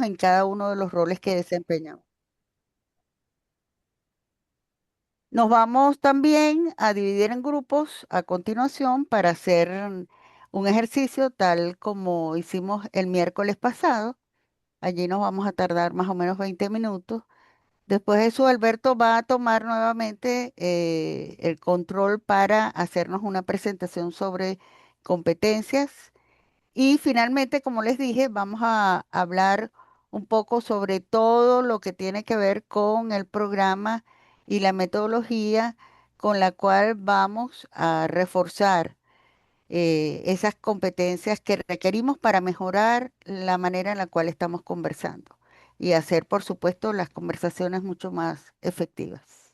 en cada uno de los roles que desempeñamos. Nos vamos también a dividir en grupos a continuación para hacer un ejercicio tal como hicimos el miércoles pasado. Allí nos vamos a tardar más o menos 20 minutos. Después de eso, Alberto va a tomar nuevamente el control para hacernos una presentación sobre competencias. Y finalmente, como les dije, vamos a hablar un poco sobre todo lo que tiene que ver con el programa y la metodología con la cual vamos a reforzar esas competencias que requerimos para mejorar la manera en la cual estamos conversando y hacer, por supuesto, las conversaciones mucho más efectivas.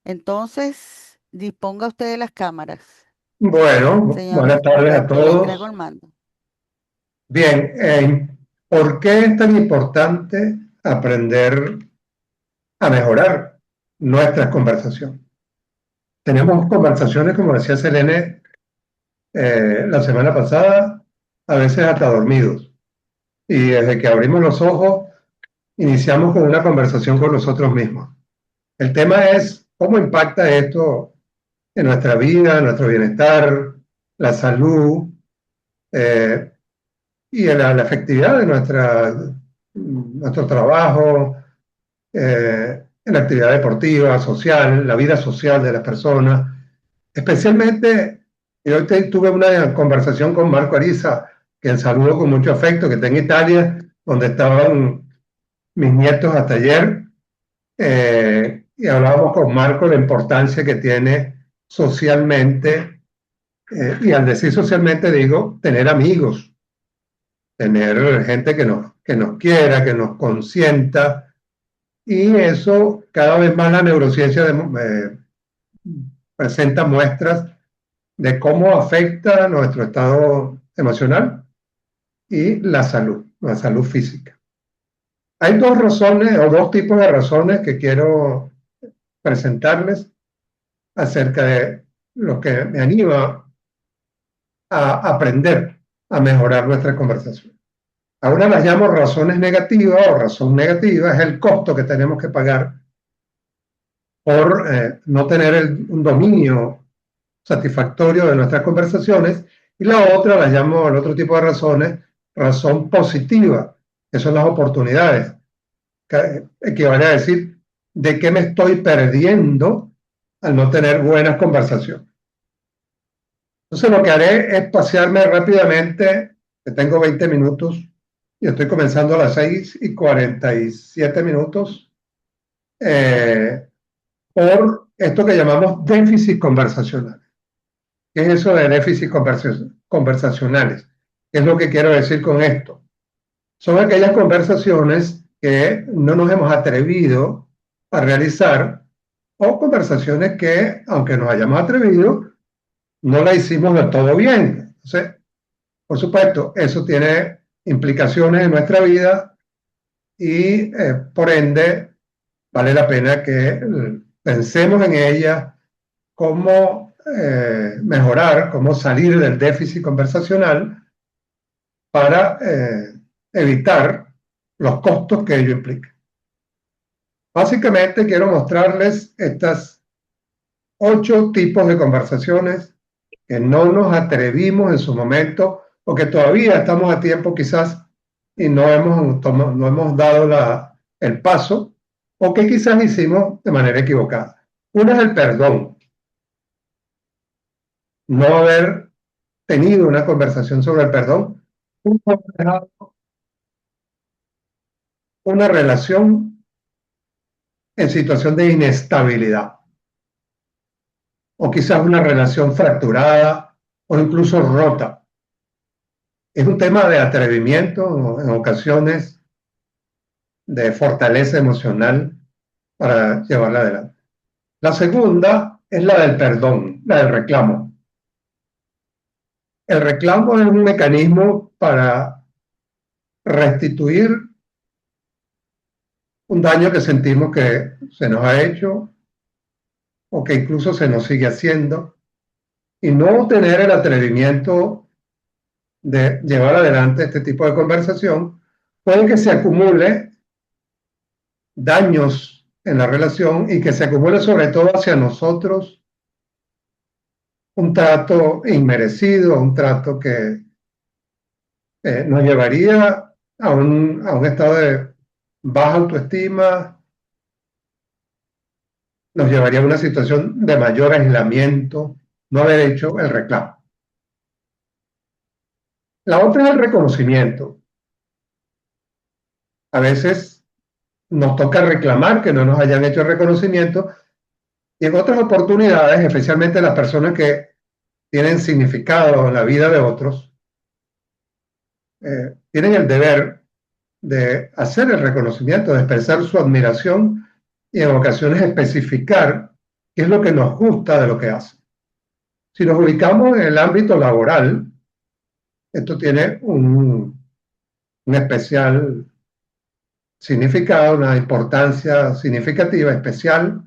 Entonces, disponga usted de las cámaras, Bueno, buenas señor tardes a Alberto, le entrego todos. el mando. Bien, ¿por qué es tan importante aprender a mejorar nuestras conversaciones? Tenemos conversaciones, como decía Selene la semana pasada, a veces hasta dormidos. Y desde que abrimos los ojos, iniciamos con una conversación con nosotros mismos. El tema es cómo impacta esto en nuestra vida, en nuestro bienestar, la salud, eh, y la efectividad de nuestro trabajo, en la actividad deportiva, social, la vida social de las personas. Especialmente, yo tuve una conversación con Marco Ariza, quien saludo con mucho afecto, que está en Italia, donde estaban mis nietos hasta ayer, y hablábamos con Marco de la importancia que tiene socialmente, y al decir socialmente digo, tener amigos, tener gente que nos quiera, que nos consienta, y eso cada vez más la neurociencia presenta muestras de cómo afecta nuestro estado emocional y la salud física. Hay dos razones o dos tipos de razones que quiero presentarles acerca de lo que me anima a aprender a mejorar nuestra conversación. A una las llamo razones negativas o razón negativa, es el costo que tenemos que pagar por no tener un dominio satisfactorio de nuestras conversaciones, y la otra la llamo, el otro tipo de razones, razón positiva, que son las oportunidades, que equivale a decir de qué me estoy perdiendo al no tener buenas conversaciones. Entonces lo que haré es pasearme rápidamente, que tengo 20 minutos y estoy comenzando a las 6:47 por esto que llamamos déficit conversacional. ¿Qué es eso de déficit conversacionales? ¿Qué es lo que quiero decir con esto? Son aquellas conversaciones que no nos hemos atrevido a realizar, o conversaciones que, aunque nos hayamos atrevido, no la hicimos del todo bien. Entonces, por supuesto, eso tiene implicaciones en nuestra vida y, por ende, vale la pena que pensemos en ellas, cómo mejorar, cómo salir del déficit conversacional para evitar los costos que ello implica. Básicamente quiero mostrarles estas 8 tipos de conversaciones que no nos atrevimos en su momento o que todavía estamos a tiempo quizás y no hemos dado el paso, o que quizás hicimos de manera equivocada. Una es el perdón. No haber tenido una conversación sobre el perdón, una relación en situación de inestabilidad, o quizás una relación fracturada o incluso rota. Es un tema de atrevimiento, en ocasiones de fortaleza emocional para llevarla adelante. La segunda es la del perdón, la del reclamo. El reclamo es un mecanismo para restituir un daño que sentimos que se nos ha hecho o que incluso se nos sigue haciendo, y no tener el atrevimiento de llevar adelante este tipo de conversación, puede que se acumule daños en la relación y que se acumule sobre todo hacia nosotros un trato inmerecido, un trato que nos llevaría a un estado de baja autoestima, nos llevaría a una situación de mayor aislamiento, no haber hecho el reclamo. La otra es el reconocimiento. A veces nos toca reclamar que no nos hayan hecho el reconocimiento y en otras oportunidades, especialmente las personas que tienen significado en la vida de otros, tienen el deber de hacer el reconocimiento, de expresar su admiración y en ocasiones especificar qué es lo que nos gusta de lo que hacen. Si nos ubicamos en el ámbito laboral, esto tiene un especial significado, una importancia significativa, especial,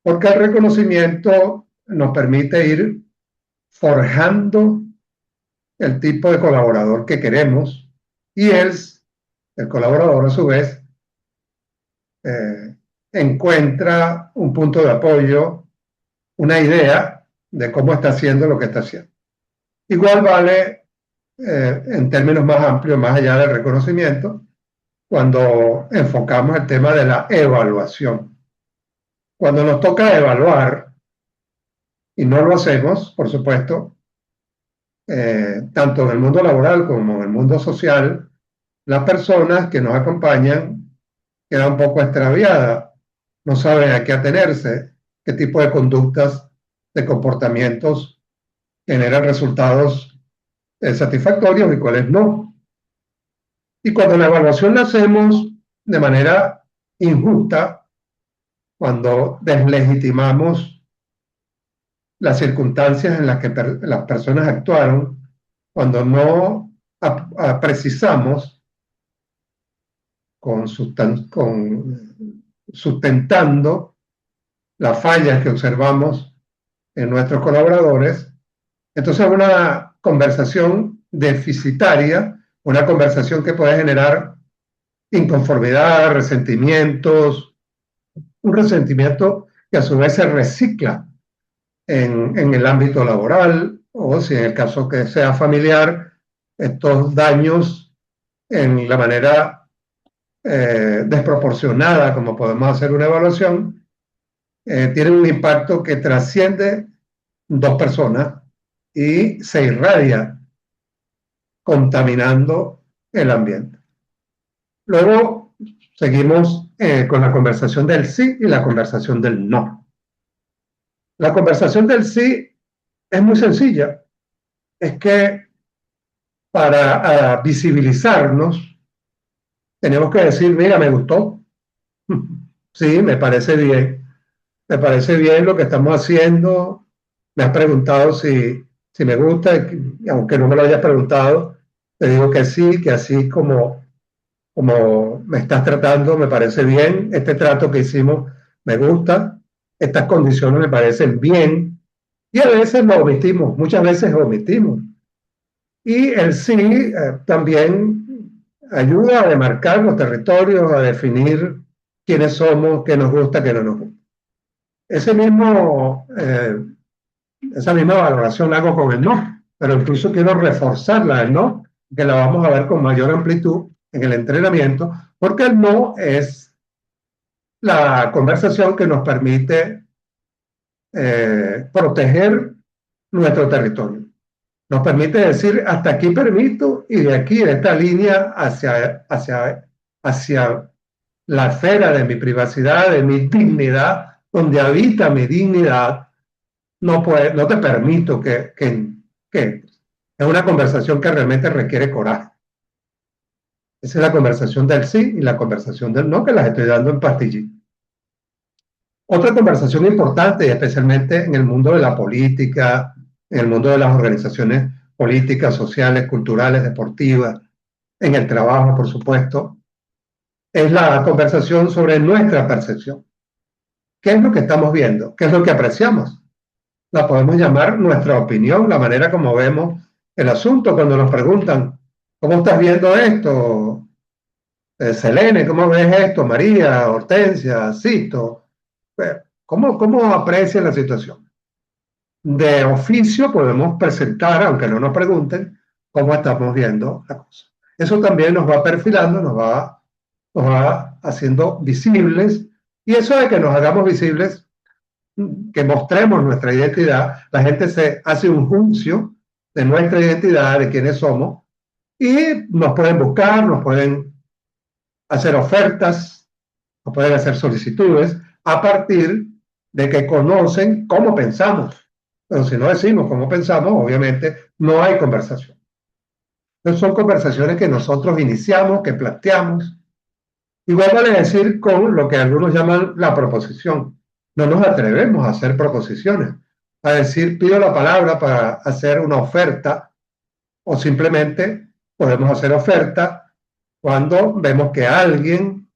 porque el reconocimiento nos permite ir forjando el tipo de colaborador que queremos y el colaborador a su vez, encuentra un punto de apoyo, una idea de cómo está haciendo lo que está haciendo. Igual vale en términos más amplios, más allá del reconocimiento, cuando enfocamos el tema de la evaluación. Cuando nos toca evaluar, y no lo hacemos, por supuesto, tanto en el mundo laboral como en el mundo social, las personas que nos acompañan quedan un poco extraviadas, no saben a qué atenerse, qué tipo de conductas, de comportamientos generan resultados satisfactorios y cuáles no. Y cuando la evaluación la hacemos de manera injusta, cuando deslegitimamos las circunstancias en las que las personas actuaron, cuando no precisamos con sustentando las fallas que observamos en nuestros colaboradores, entonces una conversación deficitaria, una conversación que puede generar inconformidad, resentimientos, un resentimiento que a su vez se recicla en el ámbito laboral o si en el caso que sea familiar, estos daños en la manera desproporcionada como podemos hacer una evaluación, tienen un impacto que trasciende dos personas y se irradia contaminando el ambiente. Luego seguimos con la conversación del sí y la conversación del no. La conversación del sí es muy sencilla. Es que para visibilizarnos tenemos que decir, mira, me gustó. Sí, me parece bien. Me parece bien lo que estamos haciendo. Me has preguntado si me gusta, y aunque no me lo hayas preguntado, te digo que sí, que así como me estás tratando, me parece bien. Este trato que hicimos me gusta. Estas condiciones me parecen bien. Y a veces lo omitimos, muchas veces lo omitimos. Y el sí también ayuda a demarcar los territorios, a definir quiénes somos, qué nos gusta, qué no nos gusta. Ese mismo, esa misma valoración la hago con el no, pero incluso quiero reforzarla el no, que la vamos a ver con mayor amplitud en el entrenamiento, porque el no es la conversación que nos permite proteger nuestro territorio. Nos permite decir hasta aquí permito y de aquí, de esta línea hacia la esfera de mi privacidad, de mi dignidad, donde habita mi dignidad, no te permito que es una conversación que realmente requiere coraje. Esa es la conversación del sí y la conversación del no, que las estoy dando en pastillita. Otra conversación importante, especialmente en el mundo de la política, en el mundo de las organizaciones políticas, sociales, culturales, deportivas, en el trabajo, por supuesto, es la conversación sobre nuestra percepción. ¿Qué es lo que estamos viendo? ¿Qué es lo que apreciamos? La podemos llamar nuestra opinión, la manera como vemos el asunto cuando nos preguntan, ¿cómo estás viendo esto? Selene, ¿cómo ves esto? María, Hortensia, Sisto, ¿cómo aprecia la situación? De oficio podemos presentar, aunque no nos pregunten, cómo estamos viendo la cosa. Eso también nos va perfilando, nos va haciendo visibles, y eso de que nos hagamos visibles, que mostremos nuestra identidad, la gente se hace un juicio de nuestra identidad, de quiénes somos, y nos pueden buscar, nos pueden hacer ofertas, nos pueden hacer solicitudes a partir de que conocen cómo pensamos. Pero si no decimos cómo pensamos, obviamente no hay conversación. Entonces son conversaciones que nosotros iniciamos, que planteamos. Igual vale decir con lo que algunos llaman la proposición. No nos atrevemos a hacer proposiciones, a decir pido la palabra para hacer una oferta, o simplemente podemos hacer oferta cuando vemos que alguien,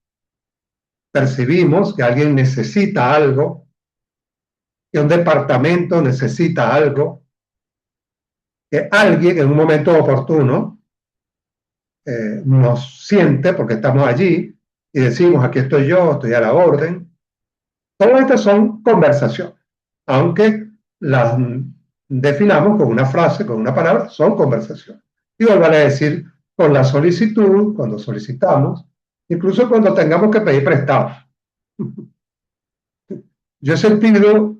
percibimos que alguien necesita algo, que un departamento necesita algo, que alguien en un momento oportuno nos siente porque estamos allí y decimos aquí estoy yo, estoy a la orden. Todas estas son conversaciones, aunque las definamos con una frase, con una palabra, son conversaciones. Igual vale decir con la solicitud, cuando solicitamos, incluso cuando tengamos que pedir prestado. Yo he sentido,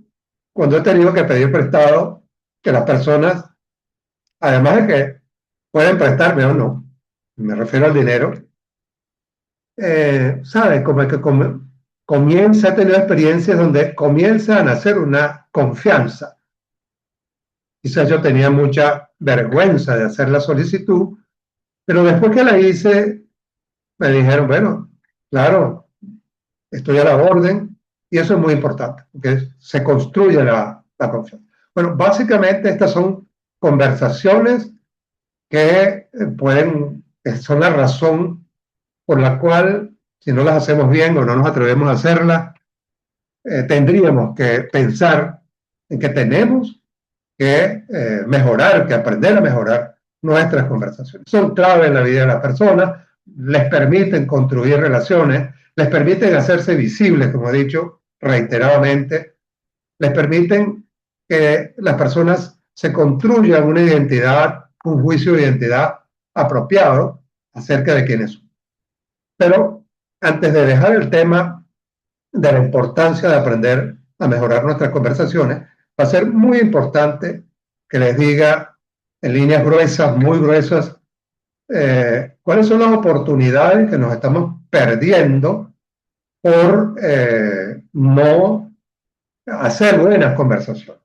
cuando he tenido que pedir prestado, que las personas, además de que pueden prestarme o no, me refiero al dinero, ¿sabes? Como que comienza a tener experiencias donde comienza a nacer una confianza. Quizás yo tenía mucha vergüenza de hacer la solicitud, pero después que la hice, me dijeron, bueno, claro, estoy a la orden, y eso es muy importante, porque se construye la confianza. Bueno, básicamente estas son conversaciones que que son la razón por la cual, si no las hacemos bien o no nos atrevemos a hacerlas, tendríamos que pensar en que tenemos que mejorar, que aprender a mejorar nuestras conversaciones. Son clave en la vida de las personas, les permiten construir relaciones, les permiten hacerse visibles, como he dicho reiteradamente, les permiten que las personas se construyan una identidad, un juicio de identidad apropiado acerca de quiénes son. Pero antes de dejar el tema de la importancia de aprender a mejorar nuestras conversaciones, va a ser muy importante que les diga en líneas gruesas, muy gruesas, cuáles son las oportunidades que nos estamos perdiendo por no hacer buenas conversaciones.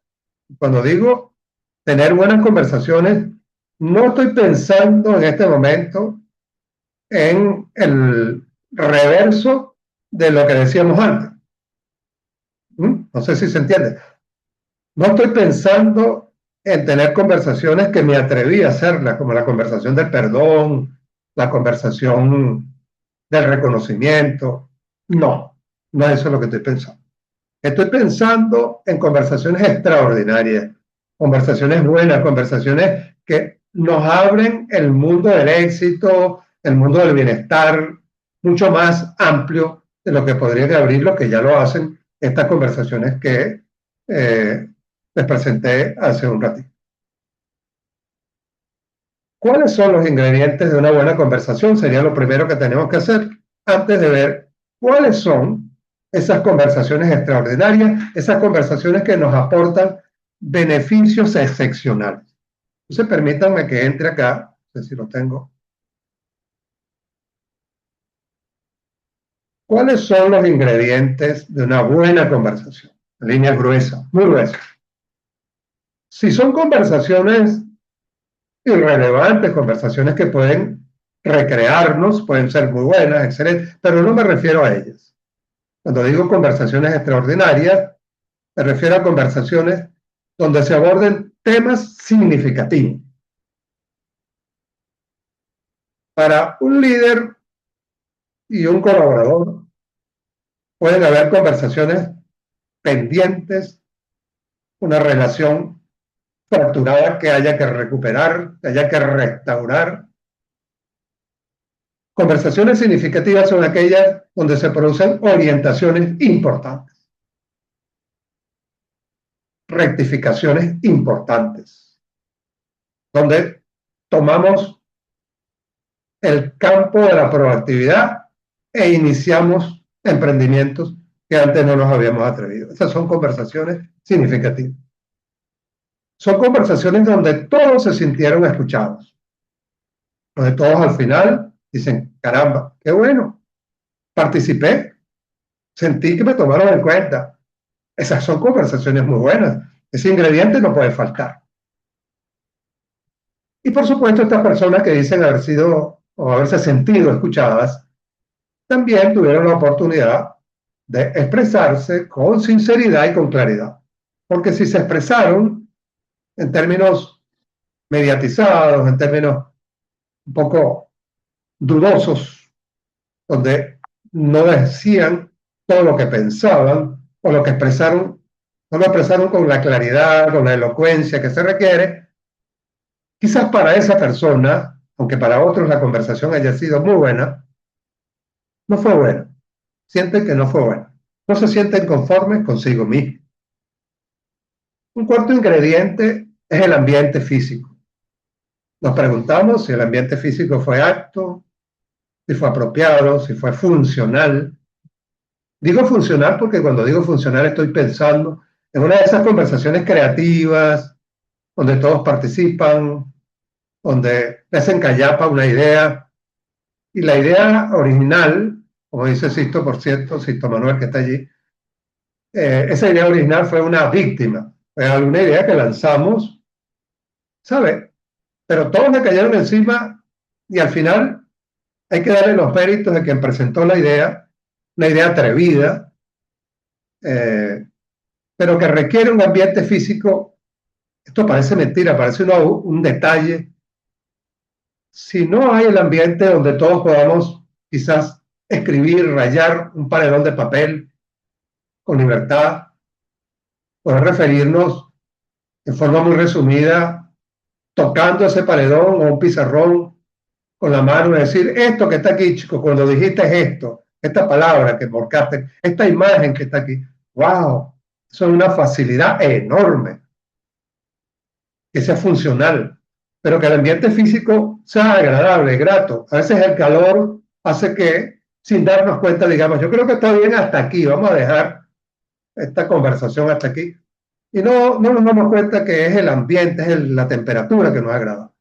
Cuando digo tener buenas conversaciones, no estoy pensando en este momento en el reverso de lo que decíamos antes. No sé si se entiende. No estoy pensando en tener conversaciones que me atreví a hacerlas, como la conversación del perdón, la conversación del reconocimiento. No, no es eso lo que estoy pensando. Estoy pensando en conversaciones extraordinarias, conversaciones buenas, conversaciones que nos abren el mundo del éxito, el mundo del bienestar, mucho más amplio de lo que podrían abrir los que ya lo hacen, estas conversaciones que les presenté hace un ratito. ¿Cuáles son los ingredientes de una buena conversación? Sería lo primero que tenemos que hacer antes de ver cuáles son esas conversaciones extraordinarias, esas conversaciones que nos aportan beneficios excepcionales. Entonces, permítanme que entre acá, no sé si lo tengo. ¿Cuáles son los ingredientes de una buena conversación? Líneas gruesas, muy gruesas. Si son conversaciones irrelevantes, conversaciones que pueden recrearnos, pueden ser muy buenas, excelentes, pero no me refiero a ellas. Cuando digo conversaciones extraordinarias, me refiero a conversaciones donde se aborden temas significativos. Para un líder y un colaborador pueden haber conversaciones pendientes, una relación fracturada que haya que recuperar, que haya que restaurar. Conversaciones significativas son aquellas donde se producen orientaciones importantes, rectificaciones importantes, donde tomamos el campo de la proactividad e iniciamos emprendimientos que antes no nos habíamos atrevido. Esas son conversaciones significativas. Son conversaciones donde todos se sintieron escuchados, donde todos al final dicen, caramba, qué bueno, participé, sentí que me tomaron en cuenta. Esas son conversaciones muy buenas. Ese ingrediente no puede faltar. Y por supuesto, estas personas que dicen haber sido o haberse sentido escuchadas, también tuvieron la oportunidad de expresarse con sinceridad y con claridad. Porque si se expresaron en términos mediatizados, en términos un poco dudosos, donde no decían todo lo que pensaban o lo que expresaron, no lo expresaron con la claridad, con la elocuencia que se requiere, quizás para esa persona, aunque para otros la conversación haya sido muy buena, no fue buena. Sienten que no fue buena. No se sienten conformes consigo mismos. Un cuarto ingrediente es el ambiente físico. Nos preguntamos si el ambiente físico fue apto, si fue apropiado, si fue funcional. Digo funcional porque cuando digo funcional estoy pensando en una de esas conversaciones creativas, donde todos participan, donde le hacen callapa una idea, y la idea original, como dice Sisto, por cierto, Sisto Manuel que está allí, esa idea original fue una víctima, fue alguna idea que lanzamos, ¿sabe? Pero todos le cayeron encima y al final hay que darle los méritos de quien presentó la idea, una idea atrevida, pero que requiere un ambiente físico. Esto parece mentira, parece un detalle. Si no hay el ambiente donde todos podamos quizás escribir, rayar un paredón de papel con libertad, poder referirnos en forma muy resumida, tocando ese paredón o un pizarrón con la mano y decir, esto que está aquí, chico, cuando dijiste esto, esta palabra que marcaste, esta imagen que está aquí, wow, eso es una facilidad enorme, que sea funcional, pero que el ambiente físico sea agradable, grato. A veces el calor hace que, sin darnos cuenta, digamos, yo creo que está bien hasta aquí, vamos a dejar esta conversación hasta aquí. Y no nos damos cuenta que es el ambiente, es la temperatura que nos agrada.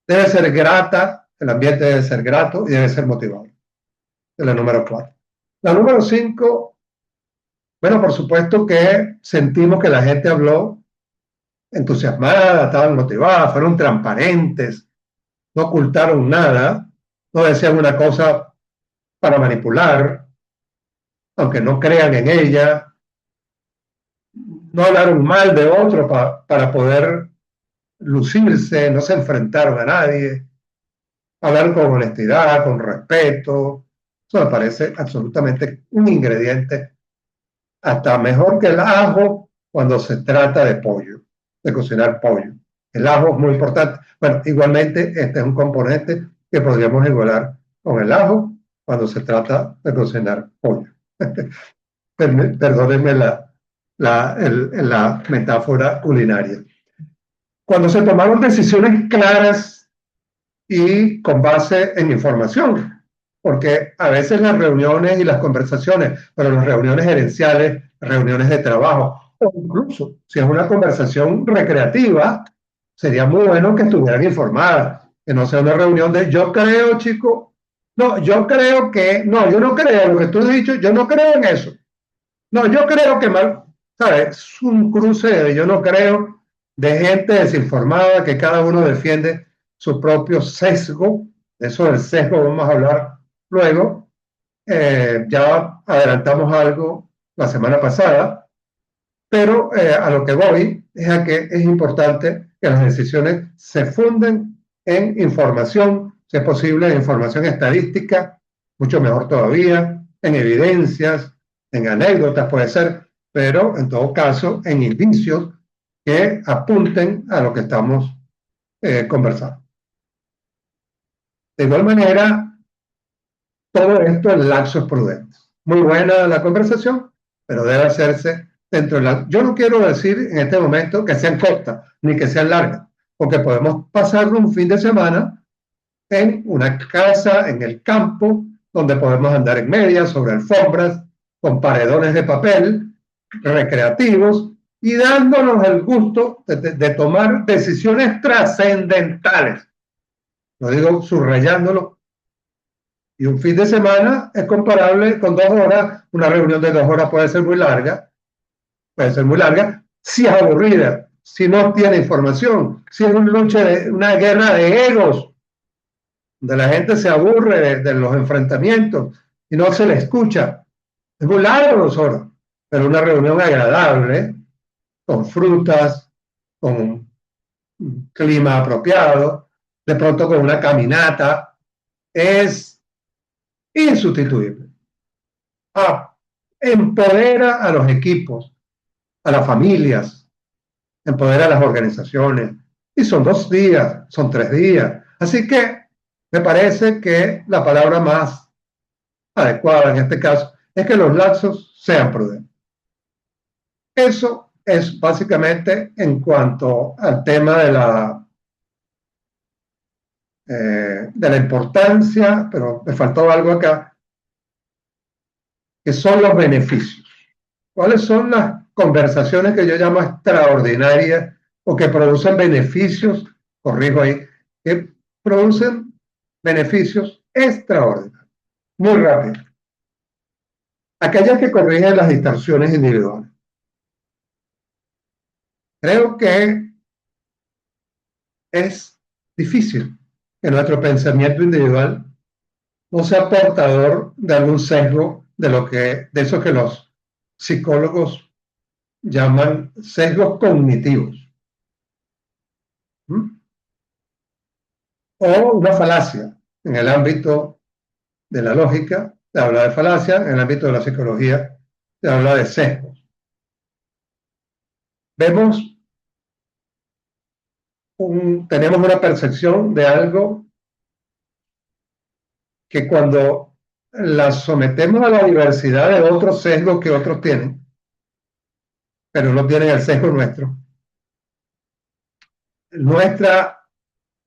Debe ser grata, el ambiente debe ser grato y debe ser motivador. Es la número 4. La número 5, bueno, por supuesto que sentimos que la gente habló entusiasmada, estaban motivadas, fueron transparentes, no ocultaron nada, no decían una cosa para manipular, aunque no crean en ella, no hablaron mal de otro para poder lucirse, no se enfrentaron a nadie, hablaron con honestidad, con respeto. Eso me parece absolutamente un ingrediente hasta mejor que el ajo cuando se trata de pollo, de cocinar pollo. El ajo es muy importante. Bueno, igualmente este es un componente que podríamos igualar con el ajo cuando se trata de cocinar pollo. Perdónenme la metáfora culinaria. Cuando se tomaron decisiones claras y con base en información, porque a veces las reuniones y las conversaciones, pero las reuniones gerenciales, reuniones de trabajo, o incluso si es una conversación recreativa, sería muy bueno que estuvieran informadas, que no sea una reunión de yo creo, chico, no, yo creo que, no, yo no creo lo que tú has dicho, yo no creo en eso, no, yo creo que mal, ¿sabes? Es un cruce de yo no creo, de gente desinformada que cada uno defiende su propio sesgo. De eso del sesgo vamos a hablar luego. Ya adelantamos algo la semana pasada, pero a lo que voy es a que es importante que las decisiones se funden en información, si es posible, en información estadística, mucho mejor todavía, en evidencias, en anécdotas puede ser, pero en todo caso en indicios que apunten a lo que estamos conversando. De igual manera, todo esto en lapsos prudentes. Muy buena la conversación, pero debe hacerse dentro de la... Yo no quiero decir en este momento que sean cortas, ni que sean largas, porque podemos pasar un fin de semana en una casa, en el campo, donde podemos andar en medias, sobre alfombras, con paredones de papel, recreativos, y dándonos el gusto de tomar decisiones trascendentales. Lo digo subrayándolo. Y un fin de semana es comparable con 2 horas. Una reunión de 2 horas puede ser muy larga, si es aburrida, si no tiene información, si es una guerra de egos, donde la gente se aburre de los enfrentamientos y no se le escucha. Es muy largo 2 horas, pero una reunión agradable, con frutas, con un clima apropiado, de pronto con una caminata, es insustituible. Empodera a los equipos, a las familias, empodera a las organizaciones. Y son 2 días, son 3 días. Así que me parece que la palabra más adecuada en este caso es que los lapsos sean prudentes. Eso es básicamente en cuanto al tema de la importancia, pero me faltó algo acá, que son los beneficios. ¿Cuáles son las conversaciones que yo llamo extraordinarias o que producen beneficios, corrijo ahí, que producen beneficios extraordinarios? Muy rápido. Aquellas que corrigen las distorsiones individuales. Creo que es difícil que nuestro pensamiento individual no sea portador de algún sesgo de eso que los psicólogos llaman sesgos cognitivos. ¿Mm? O una falacia. En el ámbito de la lógica se habla de falacia, en el ámbito de la psicología se habla de sesgos. Tenemos una percepción de algo que cuando la sometemos a la diversidad de otros sesgos que otros tienen, pero no tienen el sesgo nuestro,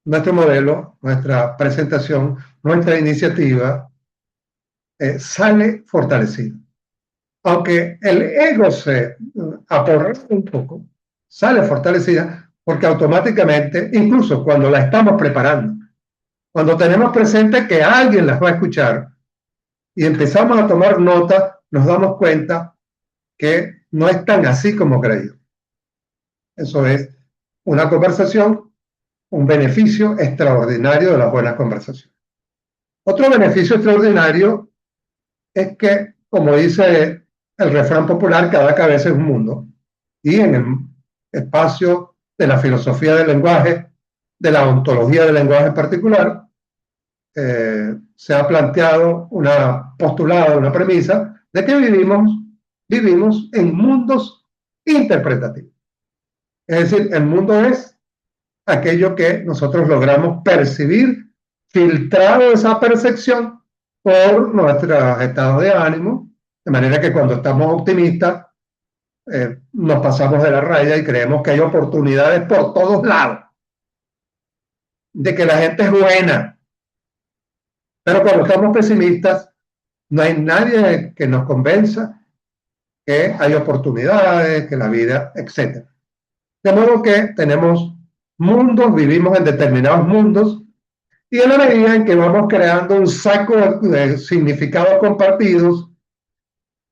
nuestro modelo, nuestra presentación, nuestra iniciativa sale fortalecida. Aunque el ego se aporrea un poco, sale fortalecida porque automáticamente, incluso cuando la estamos preparando, cuando tenemos presente que alguien las va a escuchar y empezamos a tomar nota, nos damos cuenta que no es tan así como creído. Eso es una conversación, un beneficio extraordinario de las buenas conversaciones. Otro beneficio extraordinario es que, como dice el refrán popular, cada cabeza es un mundo. Y en el espacio de la filosofía del lenguaje, de la ontología del lenguaje en particular, se ha planteado postulado, una premisa de que vivimos en mundos interpretativos. Es decir, el mundo es aquello que nosotros logramos percibir, filtrado esa percepción por nuestros estados de ánimo, de manera que cuando estamos optimistas, nos pasamos de la raya y creemos que hay oportunidades por todos lados, de que la gente es buena. Pero cuando estamos pesimistas, no hay nadie que nos convenza que hay oportunidades, que la vida, etc. De modo que tenemos mundos, vivimos en determinados mundos, y en la medida en que vamos creando un saco de significados compartidos,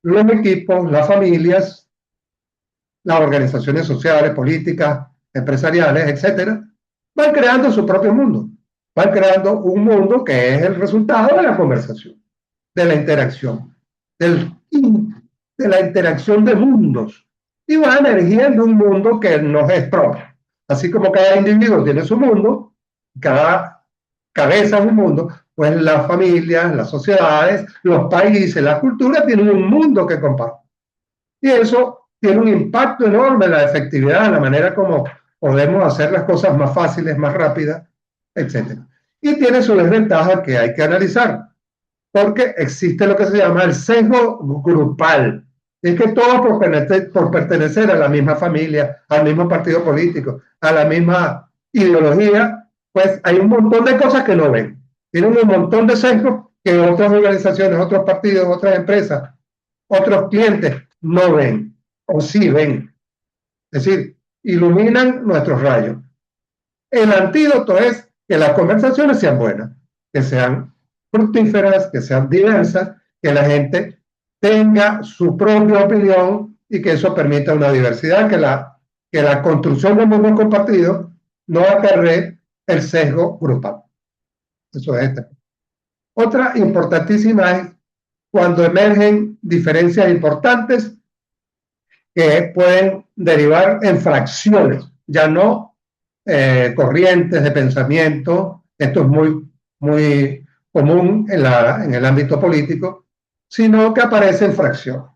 los equipos, las familias, las organizaciones sociales, políticas, empresariales, etcétera, van creando su propio mundo. Van creando un mundo que es el resultado de la conversación, de la interacción, de la interacción de mundos. Y van erigiendo un mundo que nos es propio. Así como cada individuo tiene su mundo, cada cabeza es un mundo, pues las familias, las sociedades, los países, las culturas tienen un mundo que comparten. Y eso tiene un impacto enorme en la efectividad, en la manera como podemos hacer las cosas más fáciles, más rápidas, etcétera. Y tiene su desventaja que hay que analizar, porque existe lo que se llama el sesgo grupal. Es que todos por pertenecer a la misma familia, al mismo partido político, a la misma ideología, pues hay un montón de cosas que no ven. Tienen un montón de sesgos que otras organizaciones, otros partidos, otras empresas, otros clientes no ven o sí ven. Es decir, iluminan nuestros rayos. El antídoto es que las conversaciones sean buenas, que sean fructíferas, que sean diversas, que la gente tenga su propia opinión y que eso permita una diversidad, que la construcción de mundo compartido no acarree el sesgo grupal. Eso es este. Otra importantísima es cuando emergen diferencias importantes que pueden derivar en fracciones, ya no corrientes de pensamiento, esto es muy común en el ámbito político, sino que aparecen fracciones.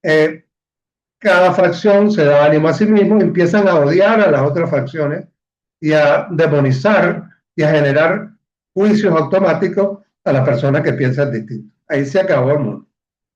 Eh, Cada fracción se da ánimo a sí mismo y empiezan a odiar a las otras fracciones y a demonizar y a generar juicios automáticos a la persona que piensa distinto. Ahí se acabó el mundo.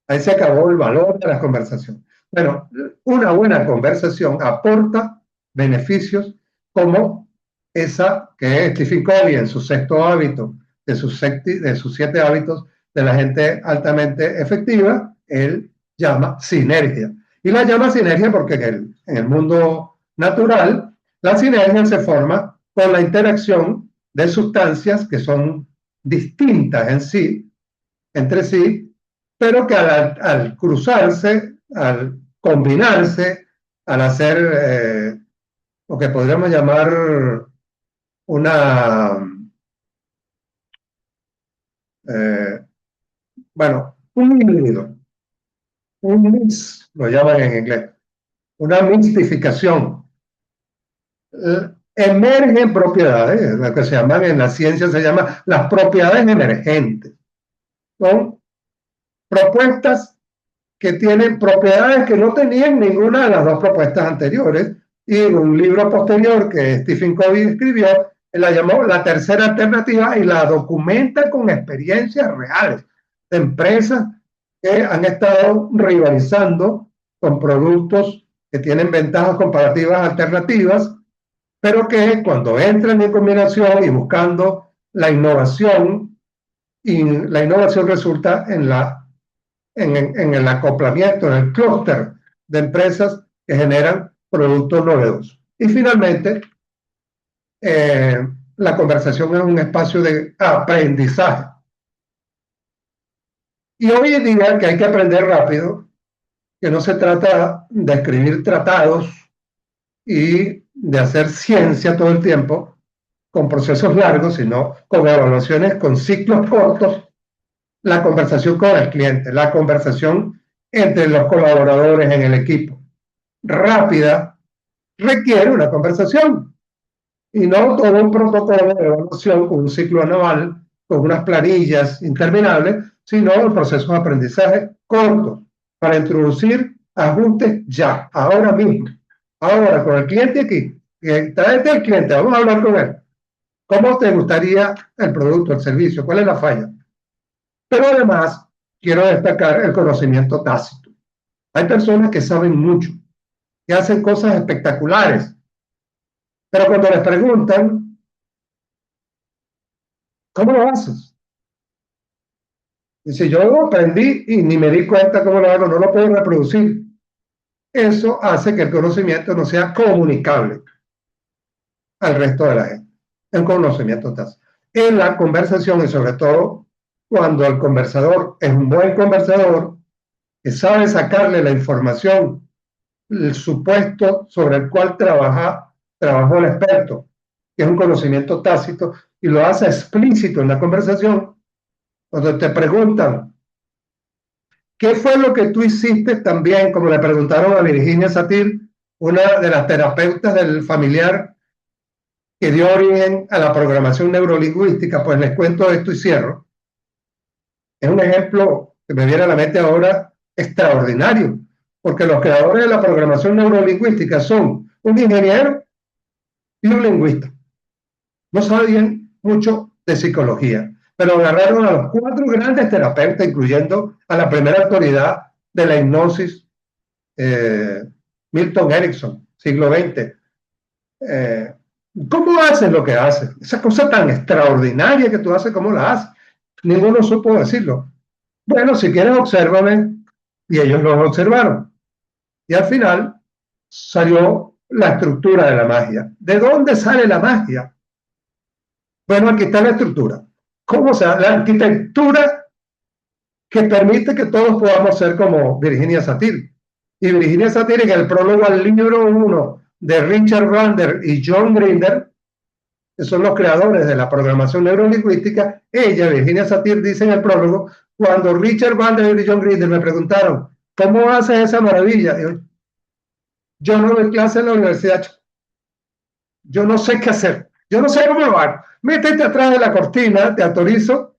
Ahí se acabó el valor de las conversaciones. Bueno, una buena conversación aporta beneficios como esa que es Stephen Covey en su sexto hábito, de sus 7 hábitos de la gente altamente efectiva, él llama sinergia. Y la llama sinergia porque en el mundo natural la sinergia se forma con la interacción de sustancias que son distintas en sí, entre sí, pero que al cruzarse, al combinarse, al hacer lo que podríamos llamar una, eh, bueno, un híbrido, un mix, lo llaman en inglés, una mixtificación. Emergen propiedades, lo que se llaman en la ciencia se llama las propiedades emergentes. Son propuestas que tienen propiedades que no tenían ninguna de las dos propuestas anteriores. Y en un libro posterior que Stephen Covey escribió, él la llamó la tercera alternativa y la documenta con experiencias reales de empresas que han estado rivalizando con productos que tienen ventajas comparativas alternativas, pero que cuando entran en combinación y buscando la innovación, y la innovación resulta en el acoplamiento, en el clúster de empresas que generan productos novedosos. Y finalmente, la conversación es un espacio de aprendizaje. Y hoy en día que hay que aprender rápido, que no se trata de escribir tratados y de hacer ciencia todo el tiempo con procesos largos, sino con evaluaciones con ciclos cortos, la conversación con el cliente, la conversación entre los colaboradores en el equipo, rápida, requiere una conversación y no todo un protocolo de evaluación con un ciclo anual, con unas planillas interminables, sino el proceso de aprendizaje corto para introducir ajustes ya, ahora mismo. Ahora, con el cliente aquí, tráete al cliente, vamos a hablar con él. ¿Cómo te gustaría el producto, el servicio? ¿Cuál es la falla? Pero además, quiero destacar el conocimiento tácito. Hay personas que saben mucho, que hacen cosas espectaculares, pero cuando les preguntan, ¿cómo lo haces? Dice, yo aprendí y ni me di cuenta cómo lo hago, no lo puedo reproducir. Eso hace que el conocimiento no sea comunicable al resto de la gente. El conocimiento tácito. En la conversación y sobre todo cuando el conversador es un buen conversador, que sabe sacarle la información, el supuesto sobre el cual trabajó el experto, que es un conocimiento tácito, y lo hace explícito en la conversación, cuando te preguntan, ¿qué fue lo que tú hiciste también? Como le preguntaron a Virginia Satir, una de las terapeutas del familiar que dio origen a la programación neurolingüística, pues les cuento esto y cierro. Es un ejemplo que me viene a la mente ahora extraordinario. porque los creadores de la programación neurolingüística son un ingeniero y un lingüista. No sabían mucho de psicología, pero agarraron a los cuatro grandes terapeutas, incluyendo a la primera autoridad de la hipnosis, eh, Milton Erickson, siglo XX. Eh, ¿Cómo haces lo que haces? Esa cosa tan extraordinaria que tú haces, ¿cómo la haces? Ninguno supo decirlo. Bueno, si quieres, obsérvame. Y ellos los observaron. Y al final salió la estructura de la magia. ¿De dónde sale la magia? Bueno, aquí está la estructura. ¿Cómo se da? La arquitectura que permite que todos podamos ser como Virginia Satir. Y Virginia Satir, en el prólogo al libro 1 de Richard Bandler y John Grinder, que son los creadores de la programación neurolingüística, ella, Virginia Satir, dice en el prólogo, cuando Richard Bandler y John Grinder me preguntaron, ¿cómo haces esa maravilla? Yo no doy clase en la universidad, yo no sé qué hacer, yo no sé cómo lo hago. Métete atrás de la cortina, te autorizo,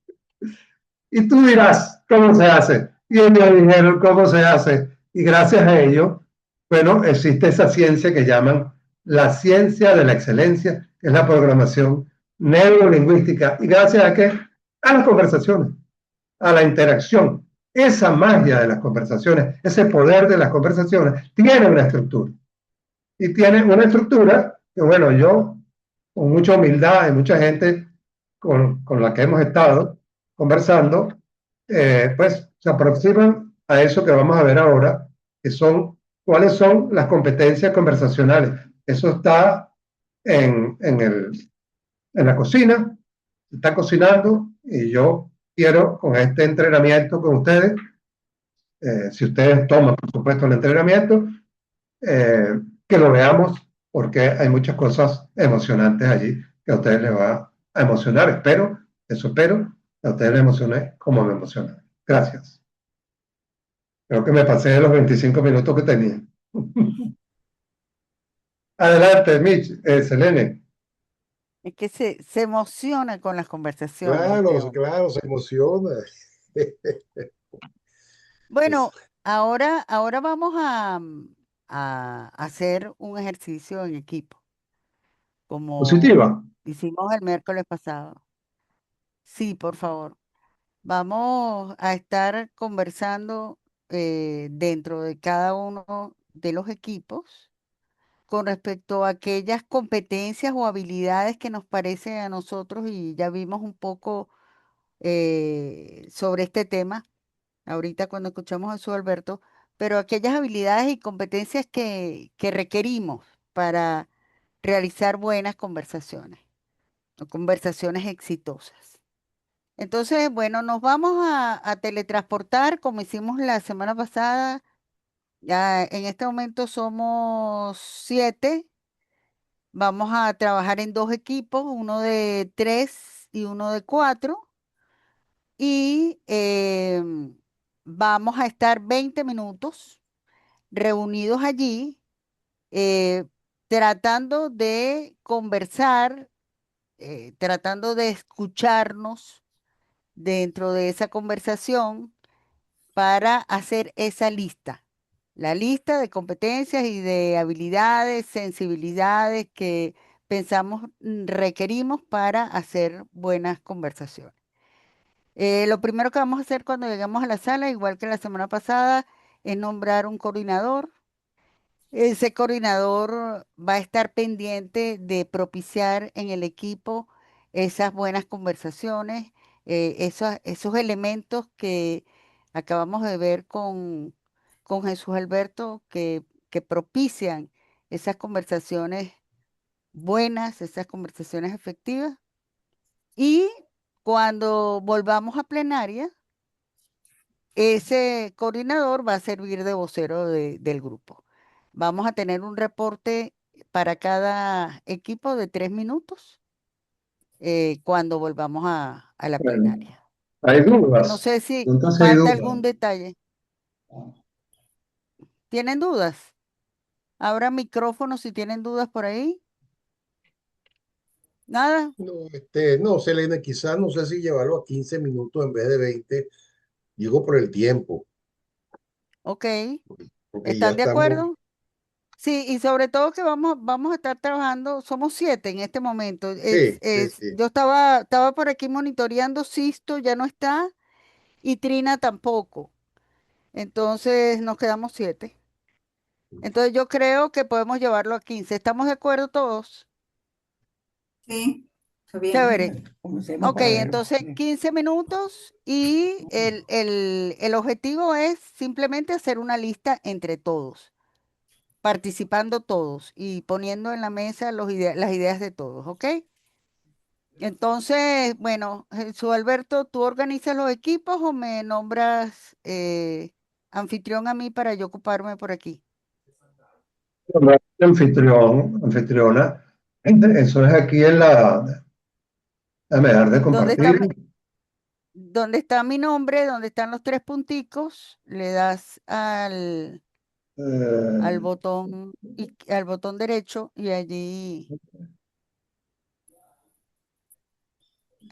y tú dirás cómo se hace. Y ellos dijeron cómo se hace. Y gracias a ello, bueno, existe esa ciencia que llaman la ciencia de la excelencia, que es la programación neurolingüística. ¿Y gracias a qué? A las conversaciones, a la interacción. Esa magia de las conversaciones, ese poder de las conversaciones, tiene una estructura. Y tiene una estructura que, bueno, yo, con mucha humildad y mucha gente con la que hemos estado conversando, pues se aproximan a eso que vamos a ver ahora, que son cuáles son las competencias conversacionales. Eso está en la cocina, se está cocinando y yo quiero con este entrenamiento con ustedes, si ustedes toman, por supuesto, el entrenamiento, que lo veamos porque hay muchas cosas emocionantes allí que a ustedes les va a emocionar. Espero que a ustedes les emocione como me emociona. Gracias. Creo que me pasé de los 25 minutos que tenía. Adelante, Mitch, Selene. Es que se emociona con las conversaciones este Claro, hombre. claro, se emociona. Bueno, ahora vamos a hacer un ejercicio en equipo, como Positiva. hicimos el miércoles pasado. Sí, por favor. Vamos a estar conversando dentro de cada uno de los equipos con respecto a aquellas competencias o habilidades que nos parecen a nosotros y ya vimos un poco sobre este tema ahorita cuando escuchamos a su Alberto, pero aquellas habilidades y competencias que requerimos para realizar buenas conversaciones o conversaciones exitosas. Entonces, bueno, nos vamos a teletransportar como hicimos la semana pasada. Ya en este momento somos 7. Vamos a trabajar en dos equipos, uno de 3 y uno de 4. Y vamos a estar 20 minutos reunidos allí, eh, tratando de conversar, tratando de escucharnos dentro de esa conversación para hacer esa lista, la lista de competencias y de habilidades, sensibilidades que pensamos requerimos para hacer buenas conversaciones. Lo primero que vamos a hacer cuando lleguemos a la sala, igual que la semana pasada, es nombrar un coordinador. Ese coordinador va a estar pendiente de propiciar en el equipo esas buenas conversaciones, esos elementos que acabamos de ver con Jesús Alberto, que propician esas conversaciones buenas, esas conversaciones efectivas. Y cuando volvamos a plenaria, ese coordinador va a servir de vocero del grupo. Vamos a tener un reporte para cada equipo de 3 minutos cuando volvamos a la Bueno, plenaria. hay No dudas. sé si Entonces hay falta dudas. algún detalle. ¿Tienen dudas? Abra micrófono si tienen dudas por ahí. Nada. No, no, Selena, quizás no sé si llevarlo a 15 minutos en vez de 20. Digo por el tiempo. Ok. porque ya ¿Están de estamos, acuerdo? Sí, y sobre todo que vamos a estar trabajando, somos 7 en este momento. sí, sí, sí. Yo estaba por aquí monitoreando, Sisto ya no está y Trina tampoco. Entonces nos quedamos 7. Entonces yo creo que podemos llevarlo a 15. ¿Estamos de acuerdo todos? Sí, está bien. Chévere. Comencemos Ok, para ver. entonces 15 minutos y el objetivo es simplemente hacer una lista entre todos, participando todos y poniendo en la mesa las ideas de todos, ¿ok? Entonces, bueno, Jesús Alberto, ¿tú organizas los equipos o me nombras anfitrión a mí para yo ocuparme por aquí? Anfitrión, anfitriona. Eso es aquí en la. Déjame dejar de ¿Dónde está compartir. donde está mi nombre, donde están los tres punticos? Le das al Eh, botón, al botón derecho y allí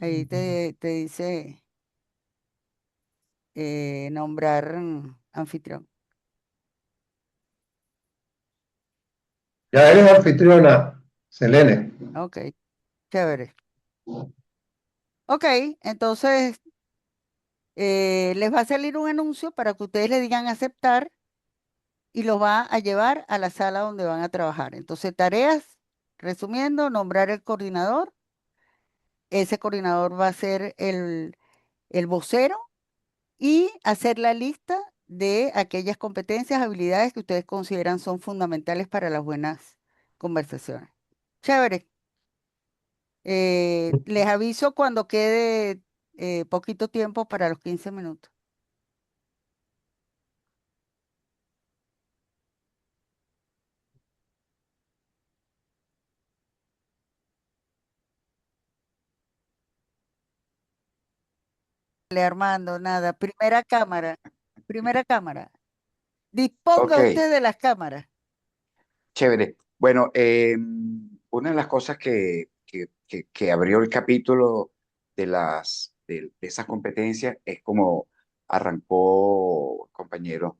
ahí te dice nombrar anfitrión. ya eres anfitriona, Selene. Ok, chévere. Ok, entonces les va a salir un anuncio para que ustedes le digan aceptar y los va a llevar a la sala donde van a trabajar. Entonces, tareas, resumiendo, nombrar el coordinador. Ese coordinador va a ser el vocero y hacer la lista de aquellas competencias, habilidades que ustedes consideran son fundamentales para las buenas conversaciones. Chévere. Les aviso cuando quede poquito tiempo para los 15 minutos. Le Armando, nada. Primera cámara. Primera cámara. Ok, Disponga usted de las cámaras. chévere. Bueno, una de las cosas que abrió el capítulo de esas competencias es como arrancó, compañero,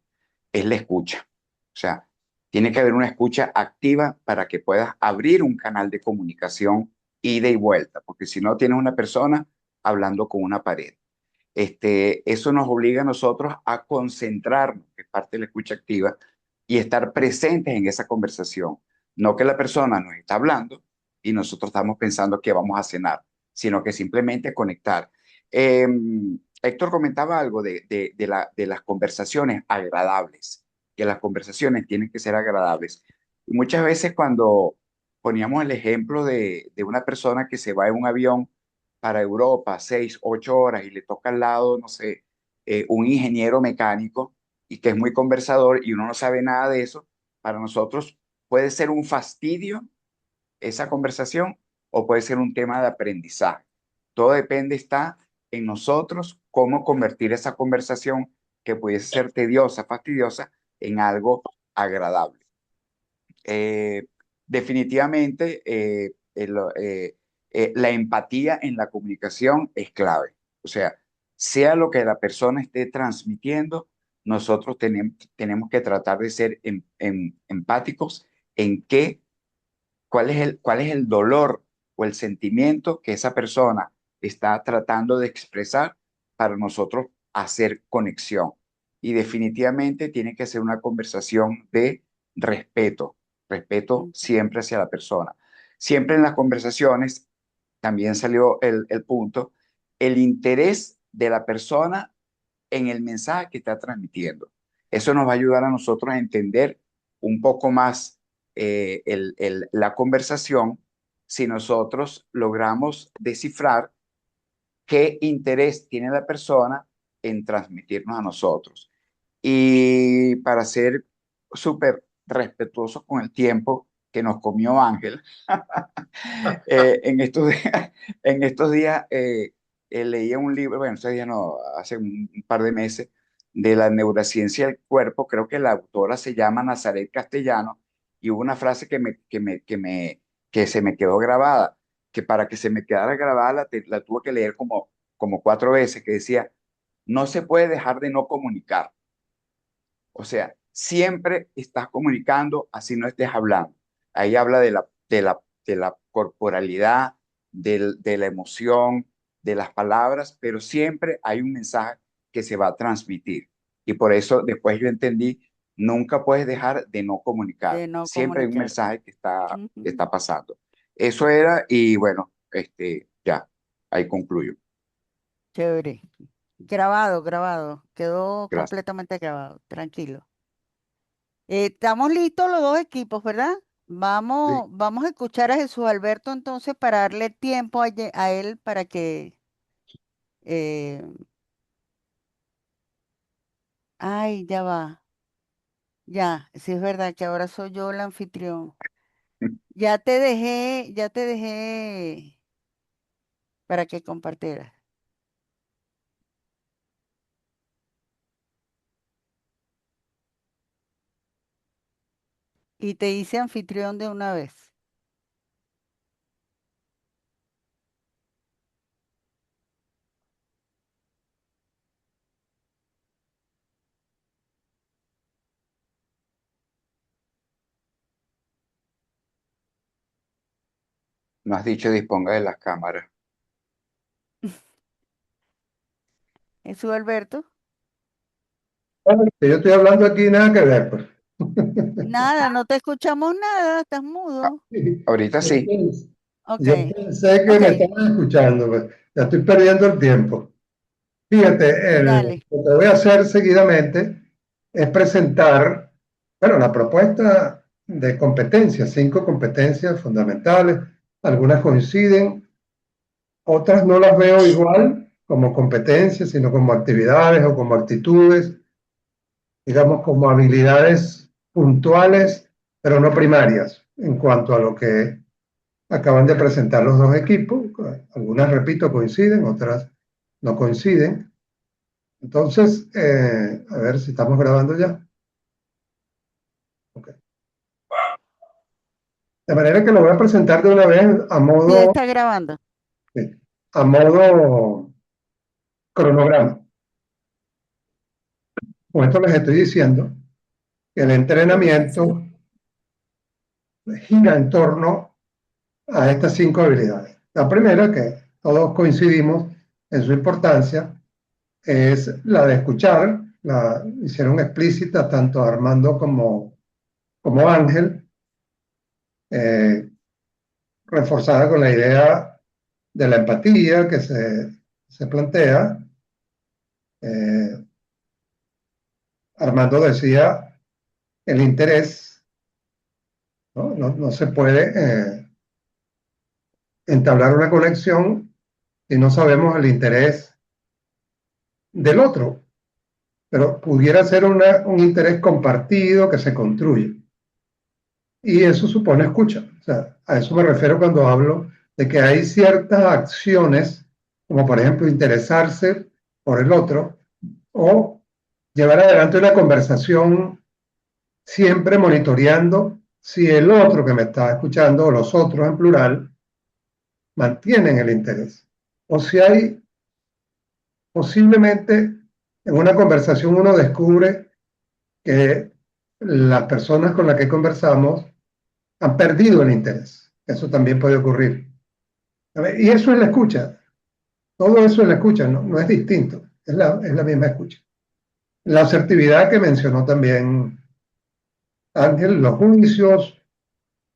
es la escucha. O sea, tiene que haber una escucha activa para que puedas abrir un canal de comunicación ida y vuelta, porque si no tienes una persona hablando con una pared. Eso nos obliga a nosotros a concentrarnos, que es parte de la escucha activa, y estar presentes en esa conversación. No que la persona nos está hablando y nosotros estamos pensando que vamos a cenar, sino que simplemente conectar. Eh, Héctor comentaba algo de las conversaciones agradables, que las conversaciones tienen que ser agradables. Y muchas veces cuando poníamos el ejemplo de una persona que se va en un avión para Europa 6, 8 horas y le toca al lado, no sé, un ingeniero mecánico y que es muy conversador y uno no sabe nada de eso, para nosotros puede ser un fastidio esa conversación o puede ser un tema de aprendizaje. Todo depende, está en nosotros cómo convertir esa conversación que pudiese ser tediosa, fastidiosa, en algo agradable. eh, Definitivamente la empatía en la comunicación es clave. O sea, sea lo que la persona esté transmitiendo, nosotros tenemos que tratar de ser empáticos en qué, cuál es el dolor o el sentimiento que esa persona está tratando de expresar para nosotros hacer conexión. Y definitivamente tiene que ser una conversación de respeto, respeto Mm, siempre hacia la persona. Siempre en las conversaciones también salió el punto, el interés de la persona en el mensaje que está transmitiendo. Eso nos va a ayudar a nosotros a entender un poco más la conversación si nosotros logramos descifrar qué interés tiene la persona en transmitirnos a nosotros. Y para ser súper respetuosos con el tiempo que nos comió Ángel, en estos días, en estos días leía un libro, bueno, estos días no, hace un par de meses, de la neurociencia del cuerpo, creo que la autora se llama Nazaret Castellano, y hubo una frase que se me quedó grabada, que para que se me quedara grabada la tuve que leer como 4 veces, que decía, no se puede dejar de no comunicar. O sea, siempre estás comunicando, así no estés hablando. Ahí habla de la corporalidad, de la emoción, de las palabras, pero siempre hay un mensaje que se va a transmitir. Y por eso después yo entendí, nunca puedes dejar de no comunicar. de no Siempre hay un comunicar. mensaje que Ujú. está pasando. Eso era, y bueno, ya, ahí concluyo. Chévere. Grabado, grabado. Quedó Gracias. completamente grabado. Tranquilo. Estamos listos los dos equipos, ¿verdad? Sí. Vamos a escuchar a Jesús Alberto entonces para darle tiempo a él para que... eh, ay, ya va. Ya, sí es verdad que ahora soy yo el anfitrión. Ya te dejé para que compartieras. Y te hice anfitrión de una vez. No has dicho disponga de las cámaras. Jesús Alberto. Bueno, que yo estoy hablando aquí, nada que ver, pues. Nada, no te escuchamos nada, estás Ah, mudo. ahorita Yo sí. pens- Ok, yo pensé que ok, me estaban escuchando, pues. Ya estoy perdiendo el tiempo. Fíjate, dale. lo que voy a hacer seguidamente es presentar, bueno, la propuesta de competencias, 5 competencias fundamentales. Algunas coinciden, otras no las veo igual como competencias, sino como actividades o como actitudes, digamos, como habilidades puntuales, pero no primarias en cuanto a lo que acaban de presentar los dos equipos. Algunas, repito, coinciden, otras no coinciden. Entonces, a ver si estamos grabando ya. Ok. De manera que lo voy a presentar de una vez Sí está grabando. a modo cronograma. Con esto les estoy diciendo que el entrenamiento gira en torno a estas 5 habilidades. La primera, que todos coincidimos en su importancia, es la de escuchar. La hicieron explícita tanto Armando como Ángel, eh, reforzada con la idea de la empatía que se plantea. Eh, Armando decía el interés, ¿no? No se puede entablar una conexión si no sabemos el interés del otro, pero pudiera ser un interés compartido que se construye. Y eso supone escucha. O sea, a eso me refiero cuando hablo de que hay ciertas acciones, como por ejemplo interesarse por el otro o llevar adelante una conversación siempre monitoreando si el otro que me está escuchando o los otros en plural mantienen el interés. O si hay, posiblemente en una conversación uno descubre que las personas con las que conversamos han perdido el interés. Eso también puede ocurrir. Y eso es la escucha. Todo eso es la escucha, no es distinto. Es la misma escucha. La asertividad que mencionó también Ángel, los juicios.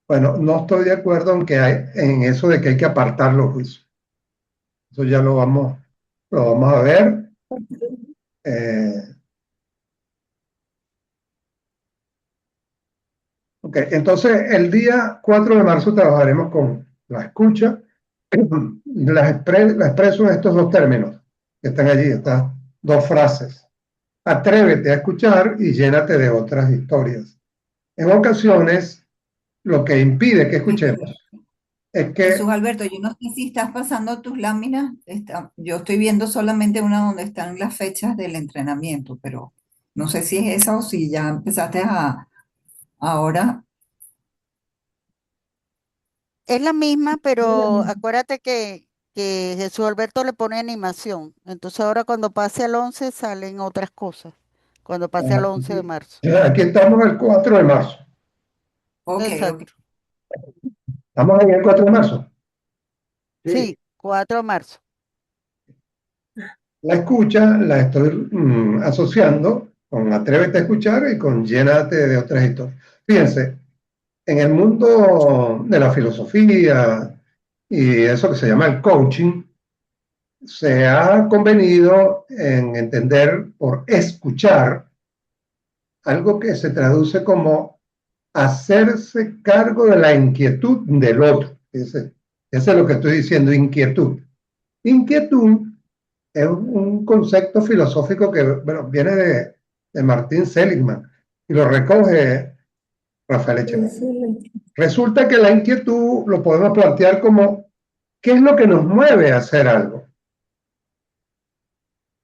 Bueno, no estoy de acuerdo en eso de que hay que apartar los juicios. Eso ya lo vamos a ver. Eh, ok, entonces el día 4 de marzo trabajaremos con la escucha. La expreso en estos 2 términos que están allí, estas 2 frases. Atrévete a escuchar y llénate de otras historias. En ocasiones, lo que impide que escuchemos es Jesús que Alberto, yo no sé si estás pasando tus láminas. Yo estoy viendo solamente una donde están las fechas del entrenamiento, pero no sé si es esa o si ya empezaste a ahora. Es la misma, pero acuérdate que Jesús Alberto le pone animación. Entonces ahora cuando pase al 11 salen otras cosas cuando pase al 11 de marzo. Aquí estamos el 4 de marzo. Ok, ok. Exacto. Estamos en el 4 de marzo. Sí, 4 de marzo. La escucha la estoy asociando con Atrévete a escuchar y con Llénate de otras historias. Fíjense, en el mundo de la filosofía y eso que se llama el coaching, se ha convenido en entender por escuchar algo que se traduce como hacerse cargo de la inquietud del otro. Ese es lo que estoy diciendo, inquietud. Inquietud es un concepto filosófico que bueno, viene de Martín Seligman y lo recoge Rafael Echeverría. Resulta que la inquietud lo podemos plantear como ¿qué es lo que nos mueve a hacer algo?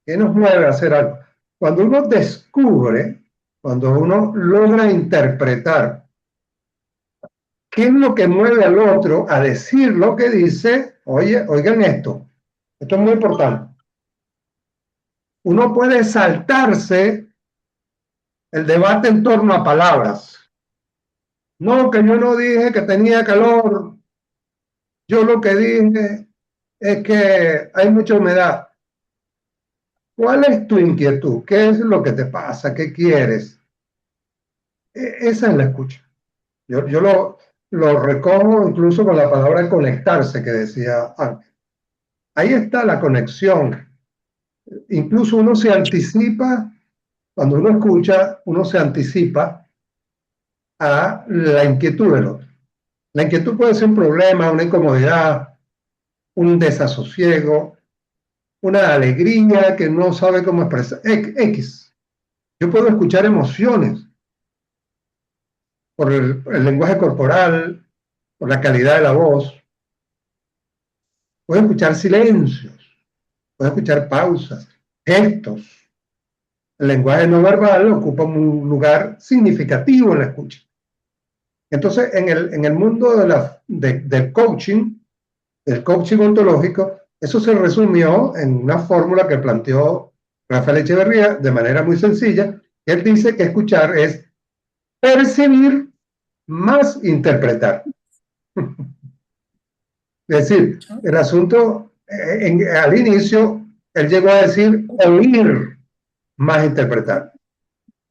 ¿Qué nos mueve a hacer algo? Cuando uno descubre, cuando uno logra interpretar qué es lo que mueve al otro a decir lo que dice, oye, oigan esto es muy importante. Uno puede saltarse el debate en torno a palabras. No, que yo no dije que tenía calor, yo lo que dije es que hay mucha humedad. ¿Cuál es tu inquietud? ¿Qué es lo que te pasa? ¿Qué quieres? Esa es la escucha. Yo lo recojo incluso con la palabra conectarse que decía antes. Ahí está la conexión. Incluso uno se anticipa, cuando uno escucha, uno se anticipa a la inquietud del otro. La inquietud puede ser un problema, una incomodidad, un desasosiego, una alegría que no sabe cómo expresar. X. Yo puedo escuchar emociones por el lenguaje corporal, por la calidad de la voz. Puedo escuchar silencios, puedo escuchar pausas, gestos. El lenguaje no verbal ocupa un lugar significativo en la escucha. Entonces, en el mundo del coaching ontológico, eso se resumió en una fórmula que planteó Rafael Echeverría de manera muy sencilla. Él dice que escuchar es percibir más interpretar. Es decir, el asunto, al inicio, él llegó a decir oír más interpretar.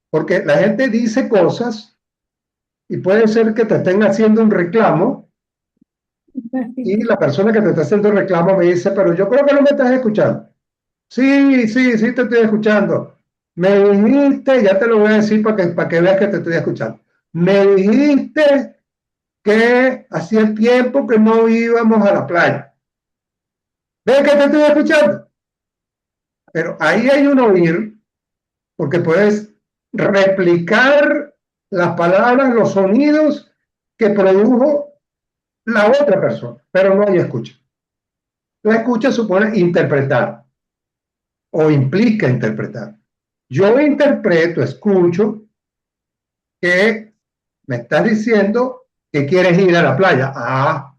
Porque la gente dice cosas y puede ser que te estén haciendo un reclamo y la persona que te está haciendo el reclamo me dice, pero yo creo que no me estás escuchando. Sí, sí, sí te estoy escuchando. Me dijiste, ya te lo voy a decir para que veas que te estoy escuchando. Me dijiste que hacía tiempo que no íbamos a la playa. ¿Ves que te estoy escuchando? Pero ahí hay un oír, porque puedes replicar las palabras, los sonidos que produjo la otra persona, pero no hay escucha. La escucha supone interpretar o implica interpretar. Yo interpreto, escucho que me estás diciendo que quieres ir a la playa. Ah,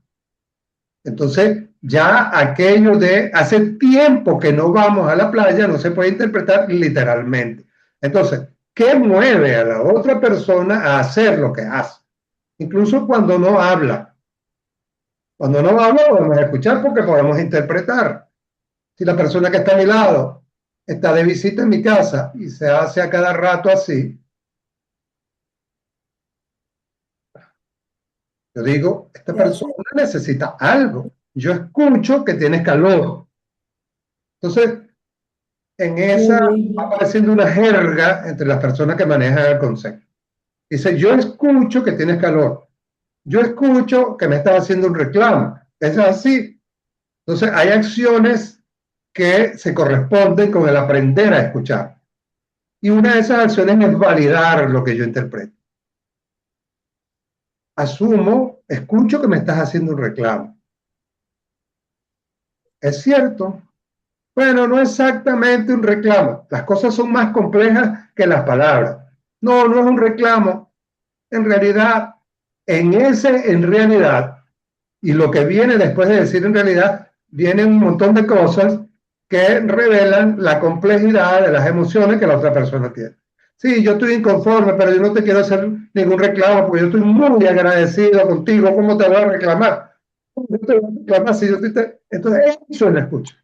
entonces ya aquello de hace tiempo que no vamos a la playa no se puede interpretar literalmente. Entonces, ¿qué mueve a la otra persona a hacer lo que hace? Incluso cuando no habla. Cuando no habla podemos escuchar porque podemos interpretar. Si la persona que está a mi lado está de visita en mi casa y se hace a cada rato así, yo digo, esta persona necesita algo. Yo escucho que tienes calor. Entonces, en esa va apareciendo una jerga entre las personas que manejan el concepto. Dice, yo escucho que tienes calor. Yo escucho que me estás haciendo un reclamo. Es así. Entonces, hay acciones que se corresponden con el aprender a escuchar. Y una de esas acciones es validar lo que yo interpreto. Asumo, escucho que me estás haciendo un reclamo. ¿Es cierto? Bueno, no exactamente un reclamo. Las cosas son más complejas que las palabras. No, no es un reclamo. En realidad, en realidad, y lo que viene después de decir en realidad, viene un montón de cosas que revelan la complejidad de las emociones que la otra persona tiene. sí, yo estoy inconforme, pero yo no te quiero hacer ningún reclamo porque yo estoy muy agradecido contigo. ¿Cómo te voy a reclamar? ¿Cómo te voy a reclamar si yo Entonces, eso es la escucha.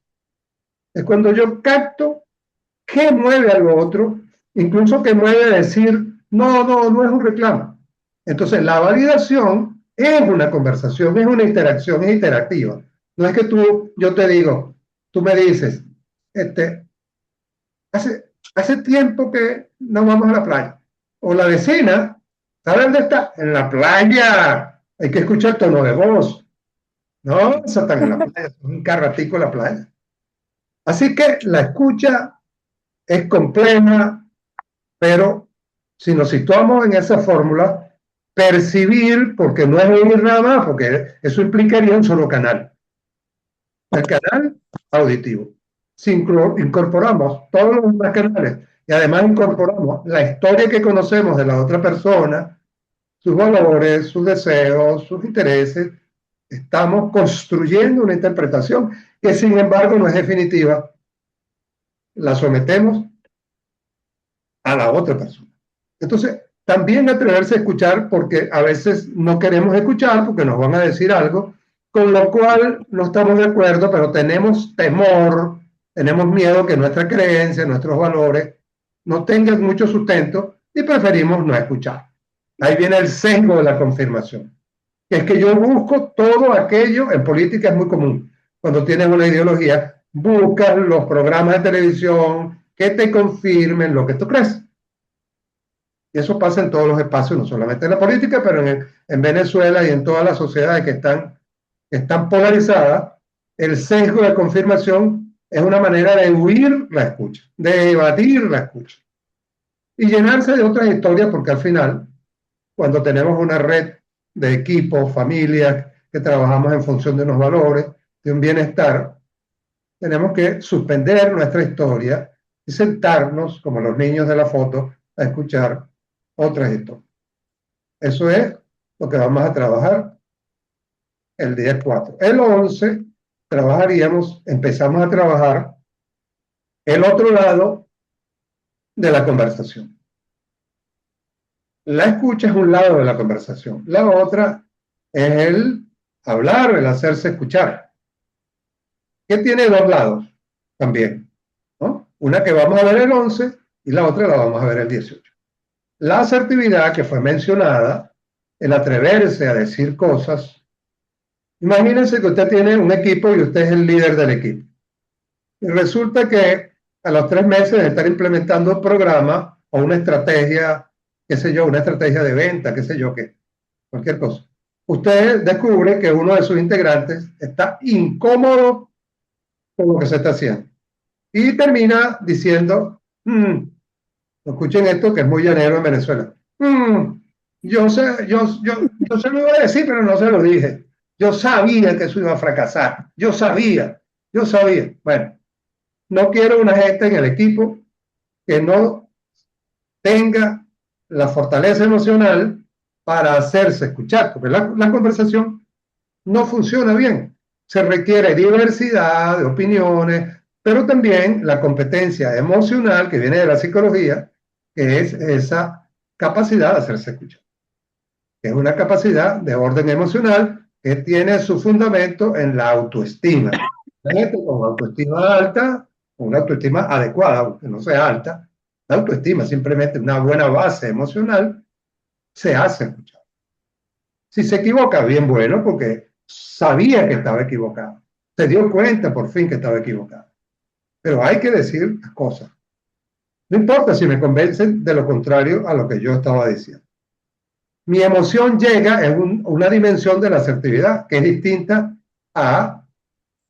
Es cuando yo capto qué mueve al otro, incluso qué mueve a decir, no, no, no es un reclamo. Entonces, la validación es una conversación, es una interacción, es interactiva. No es que yo te digo, tú me dices, este, hace tiempo que no vamos a la playa. O la vecina, ¿sabe dónde está? En la playa. Hay que escuchar el tono de voz. No, eso está en la playa, es un carratico en la playa. Así que la escucha es compleja, pero si nos situamos en esa fórmula, percibir, porque no es oír nada más, porque eso implicaría un solo canal, el canal auditivo. Si incorporamos todos los demás canales y además incorporamos la historia que conocemos de la otra persona, sus valores, sus deseos, sus intereses, estamos construyendo una interpretación que sin embargo no es definitiva, la sometemos a la otra persona. Entonces, también atreverse a escuchar porque a veces no queremos escuchar porque nos van a decir algo, con lo cual no estamos de acuerdo, pero tenemos temor, tenemos miedo que nuestra creencia, nuestros valores no tengan mucho sustento y preferimos no escuchar. Ahí viene el sesgo de la confirmación, que es que yo busco todo aquello, en política es muy común, cuando tienes una ideología, buscas los programas de televisión que te confirmen lo que tú crees. Y eso pasa en todos los espacios, no solamente en la política, pero en Venezuela y en todas las sociedades que están polarizadas, el sesgo de confirmación es una manera de huir la escucha, de evadir la escucha y llenarse de otras historias, porque al final, cuando tenemos una red de equipos, familias, que trabajamos en función de unos valores, de un bienestar, tenemos que suspender nuestra historia y sentarnos, como los niños de la foto, a escuchar otras historias. Eso es lo que vamos a trabajar el día 4. El 11 empezamos a trabajar el otro lado de la conversación. La escucha es un lado de la conversación. La otra es el hablar, el hacerse escuchar, que tiene dos lados también, ¿no? Una que vamos a ver el 11 y la otra la vamos a ver el 18. La asertividad que fue mencionada, el atreverse a decir cosas. Imagínense que usted tiene un equipo y usted es el líder del equipo. Y resulta que a los 3 meses de estar implementando un programa o una estrategia, qué sé yo, una estrategia de venta, qué sé yo qué, cualquier cosa, usted descubre que uno de sus integrantes está incómodo con lo que se está haciendo. Y termina diciendo, escuchen esto que es muy llanero en Venezuela. Yo se lo iba a decir, pero no se lo dije. Yo sabía que eso iba a fracasar. Yo sabía. Bueno, no quiero una gente en el equipo que no tenga la fortaleza emocional para hacerse escuchar, porque la conversación no funciona bien. Se requiere diversidad de opiniones, pero también la competencia emocional que viene de la psicología, que es esa capacidad de hacerse escuchar. Es una capacidad de orden emocional que tiene su fundamento en la autoestima. La gente con autoestima alta, con una autoestima adecuada, aunque no sea alta, la autoestima, simplemente una buena base emocional, se hace escuchar. Si se equivoca, bien bueno, porque sabía que estaba equivocado. Se dio cuenta por fin que estaba equivocado. Pero hay que decir las cosas. No importa si me convencen de lo contrario a lo que yo estaba diciendo. Mi emoción llega en una dimensión de la asertividad que es distinta a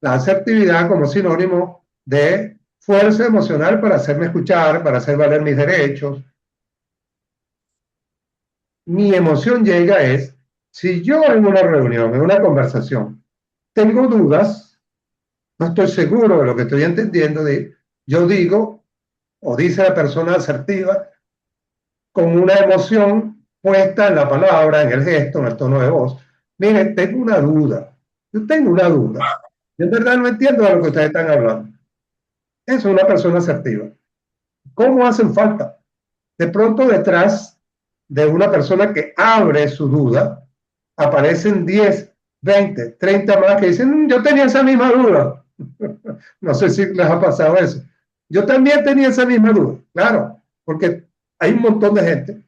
la asertividad como sinónimo de fuerza emocional para hacerme escuchar, para hacer valer mis derechos. Mi emoción llega es, si yo en una reunión, en una conversación, tengo dudas, no estoy seguro de lo que estoy entendiendo, yo digo, o dice la persona asertiva, con una emoción puesta en la palabra, en el gesto, en el tono de voz. Mire, tengo una duda. Yo tengo una duda. Yo en verdad no entiendo de lo que ustedes están hablando. Eso es una persona asertiva. ¿Cómo hacen falta? De pronto detrás de una persona que abre su duda, aparecen 10, 20, 30 más que dicen, yo tenía esa misma duda. No sé si les ha pasado eso. Yo también tenía esa misma duda, claro, porque hay un montón de gente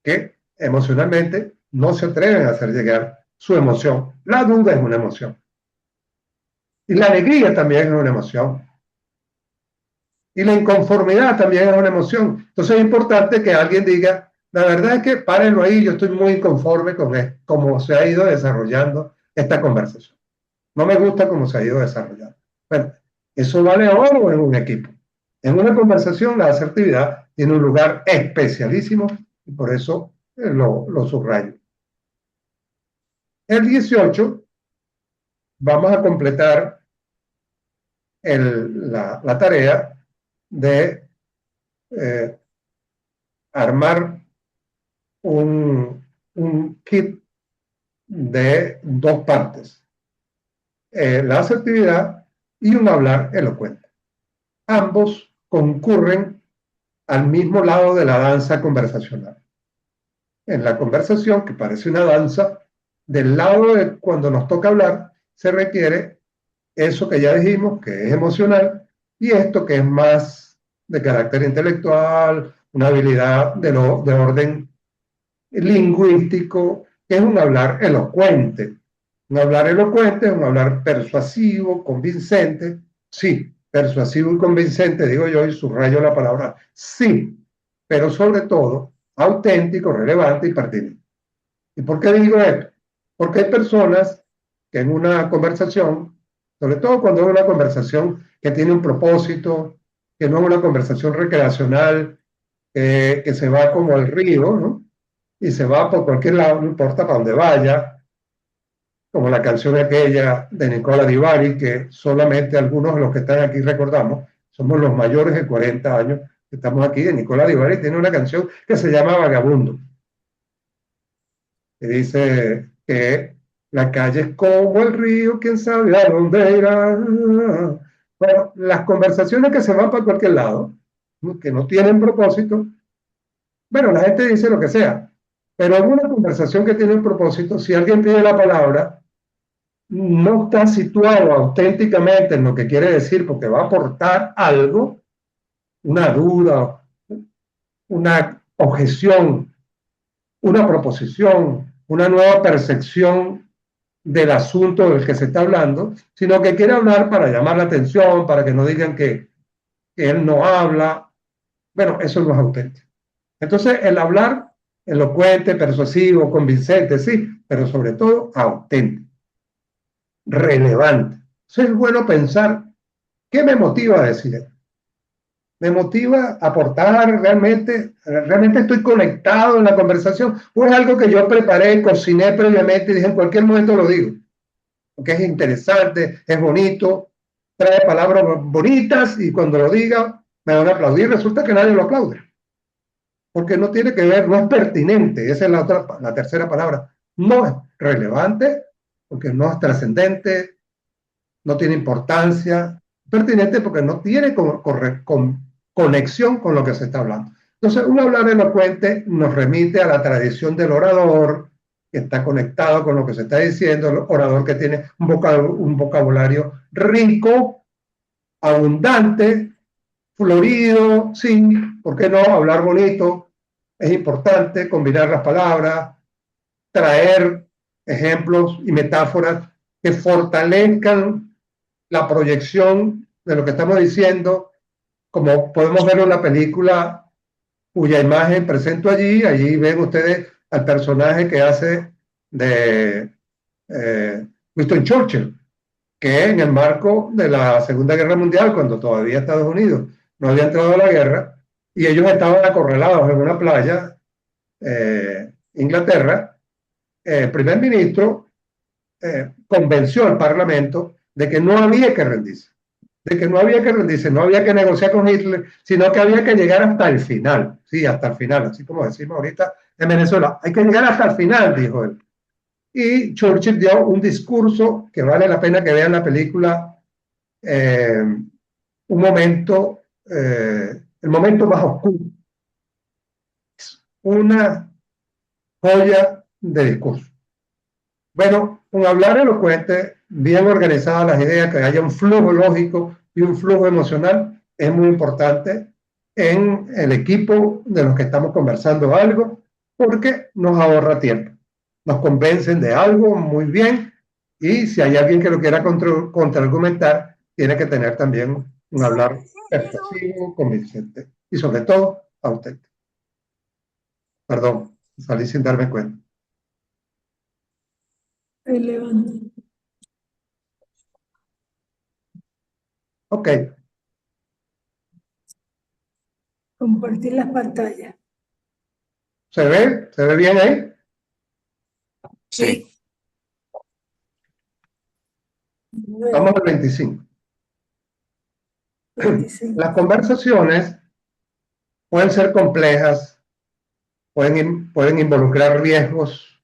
que emocionalmente no se atreven a hacer llegar su emoción. La duda es una emoción. Y la alegría también es una emoción. Y la inconformidad también es una emoción. Entonces es importante que alguien diga, la verdad es que párenlo ahí, yo estoy muy inconforme con cómo se ha ido desarrollando esta conversación. No me gusta cómo se ha ido desarrollando. Bueno, eso vale oro en un equipo. En una conversación la asertividad tiene un lugar especialísimo y por eso lo subrayo. El 18 vamos a completar la tarea de eh, armar un kit de dos partes, la asertividad y un hablar elocuente. Ambos concurren al mismo lado de la danza conversacional. En la conversación, que parece una danza, del lado de cuando nos toca hablar, se requiere eso que ya dijimos, que es emocional, y esto que es más de carácter intelectual, una habilidad de orden lingüístico, que es un hablar elocuente. Un hablar elocuente es un hablar persuasivo, convincente. Sí, persuasivo y convincente, digo yo, y subrayo la palabra sí, pero sobre todo auténtico, relevante y pertinente. ¿Y por qué digo esto? Porque hay personas que en una conversación, sobre todo cuando es una conversación que tiene un propósito, que no es una conversación recreacional, que se va como el río, ¿no? Y se va por cualquier lado, no importa para dónde vaya, como la canción aquella de Nicola Di Bari, que solamente algunos de los que están aquí recordamos, somos los mayores de 40 años que estamos aquí, de Nicola Di Bari, tiene una canción que se llama Vagabundo, que dice que la calle es como el río, quién sabe a dónde irá. Bueno, las conversaciones que se van para cualquier lado, que no tienen propósito, bueno, la gente dice lo que sea, pero en una conversación que tiene un propósito, si alguien pide la palabra, no está situado auténticamente en lo que quiere decir porque va a aportar algo, una duda, una objeción, una proposición, una nueva percepción del asunto del que se está hablando, sino que quiere hablar para llamar la atención, para que no digan que él no habla. Bueno, eso no es auténtico. Entonces, el hablar elocuente, persuasivo, convincente, sí, pero sobre todo auténtico, relevante. Entonces, es bueno pensar qué me motiva a decir esto. Me motiva a aportar realmente estoy conectado en la conversación, o es algo que yo preparé, cociné previamente y dije en cualquier momento lo digo, porque es interesante, es bonito, trae palabras bonitas y cuando lo diga me van a aplaudir, resulta que nadie lo aplaude, porque no tiene que ver, no es pertinente, esa es la tercera palabra, no es relevante, porque no es trascendente, no tiene importancia, pertinente porque no tiene conexión con lo que se está hablando. Entonces, un hablar elocuente nos remite a la tradición del orador, que está conectado con lo que se está diciendo, el orador que tiene un vocabulario rico, abundante, florido, sí, ¿por qué no? Hablar bonito, es importante combinar las palabras, traer ejemplos y metáforas que fortalezcan la proyección de lo que estamos diciendo, como podemos ver en la película cuya imagen presento allí ven ustedes al personaje que hace de Winston Churchill, que en el marco de la Segunda Guerra Mundial, cuando todavía Estados Unidos no había entrado a la guerra, y ellos estaban acorralados en una playa, Inglaterra, el primer ministro convenció al Parlamento de que no había que rendirse, no había que negociar con Hitler, sino que había que llegar hasta el final, sí, hasta el final, así como decimos ahorita en Venezuela, hay que llegar hasta el final, dijo él. Y Churchill dio un discurso que vale la pena que vean la película, un momento, el momento más oscuro, una joya de discurso. Bueno, un hablar elocuente, bien organizadas las ideas, que haya un flujo lógico y un flujo emocional, es muy importante en el equipo de los que estamos conversando algo, porque nos ahorra tiempo. Nos convencen de algo muy bien, y si hay alguien que lo quiera contraargumentar, tiene que tener también un hablar expresivo, convincente y sobre todo auténtico. Perdón, salí sin darme cuenta. Relevante. Ok, Compartir las pantallas. ¿se ve? ¿Se ve bien ahí? Sí. Vamos al 25. 25. Las conversaciones pueden ser complejas, pueden involucrar riesgos.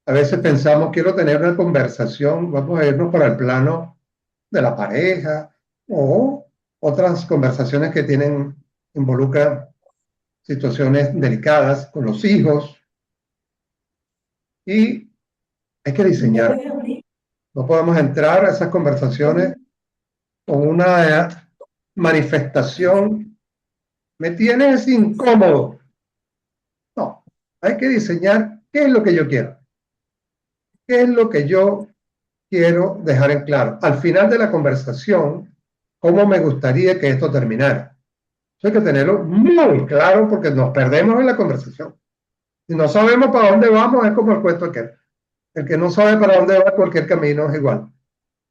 A veces pensamos, quiero tener una conversación, vamos a irnos para el plano de la pareja o otras conversaciones que involucran situaciones delicadas con los hijos, y hay que diseñar. No podemos entrar a esas conversaciones con una manifestación, me tienes incómodo. No, hay que diseñar qué es lo que yo quiero. ¿Qué es lo que yo quiero dejar en claro? Al final de la conversación, ¿cómo me gustaría que esto terminara? Eso hay que tenerlo muy claro, porque nos perdemos en la conversación. Si no sabemos para dónde vamos, es como el cuento aquel. El que no sabe para dónde va, cualquier camino es igual.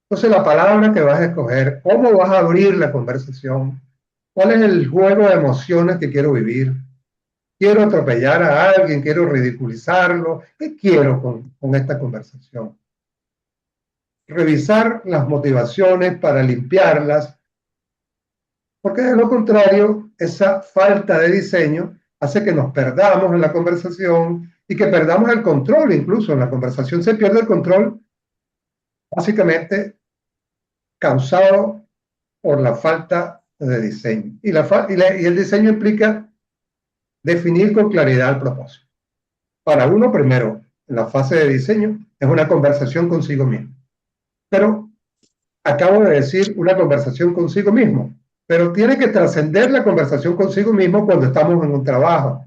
Entonces, la palabra que vas a escoger, cómo vas a abrir la conversación, cuál es el juego de emociones que quiero vivir. Quiero atropellar a alguien, quiero ridiculizarlo. ¿Qué quiero con esta conversación? Revisar las motivaciones para limpiarlas, porque de lo contrario, esa falta de diseño hace que nos perdamos en la conversación y que perdamos el control. Incluso en la conversación se pierde el control, básicamente causado por la falta de diseño. Y el diseño implica definir con claridad el propósito. Para uno, primero, en la fase de diseño, es una conversación consigo mismo. Pero acabo de decir una conversación consigo mismo, pero tiene que trascender la conversación consigo mismo cuando estamos en un trabajo,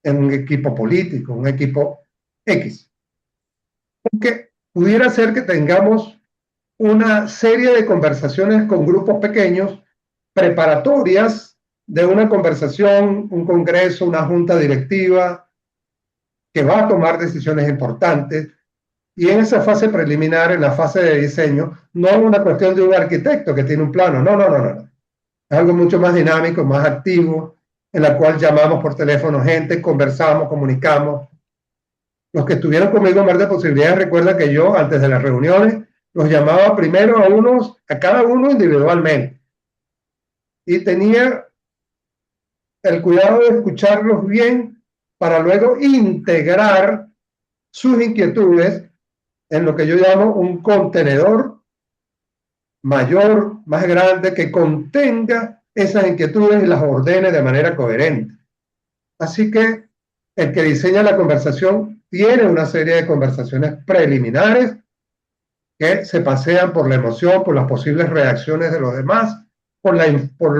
en un equipo político, un equipo X. Porque pudiera ser que tengamos una serie de conversaciones con grupos pequeños preparatorias de una conversación, un congreso, una junta directiva que va a tomar decisiones importantes. Y en esa fase preliminar, en la fase de diseño, no es una cuestión de un arquitecto que tiene un plano, no. Es algo mucho más dinámico, más activo, en la cual llamamos por teléfono gente, conversamos, comunicamos. Los que estuvieron conmigo en Mar de Posibilidades recuerdan que yo, antes de las reuniones, los llamaba primero a cada uno individualmente. Y tenía el cuidado de escucharlos bien para luego integrar sus inquietudes en lo que yo llamo un contenedor mayor, más grande, que contenga esas inquietudes y las ordene de manera coherente. Así que el que diseña la conversación tiene una serie de conversaciones preliminares que se pasean por la emoción, por las posibles reacciones de los demás, por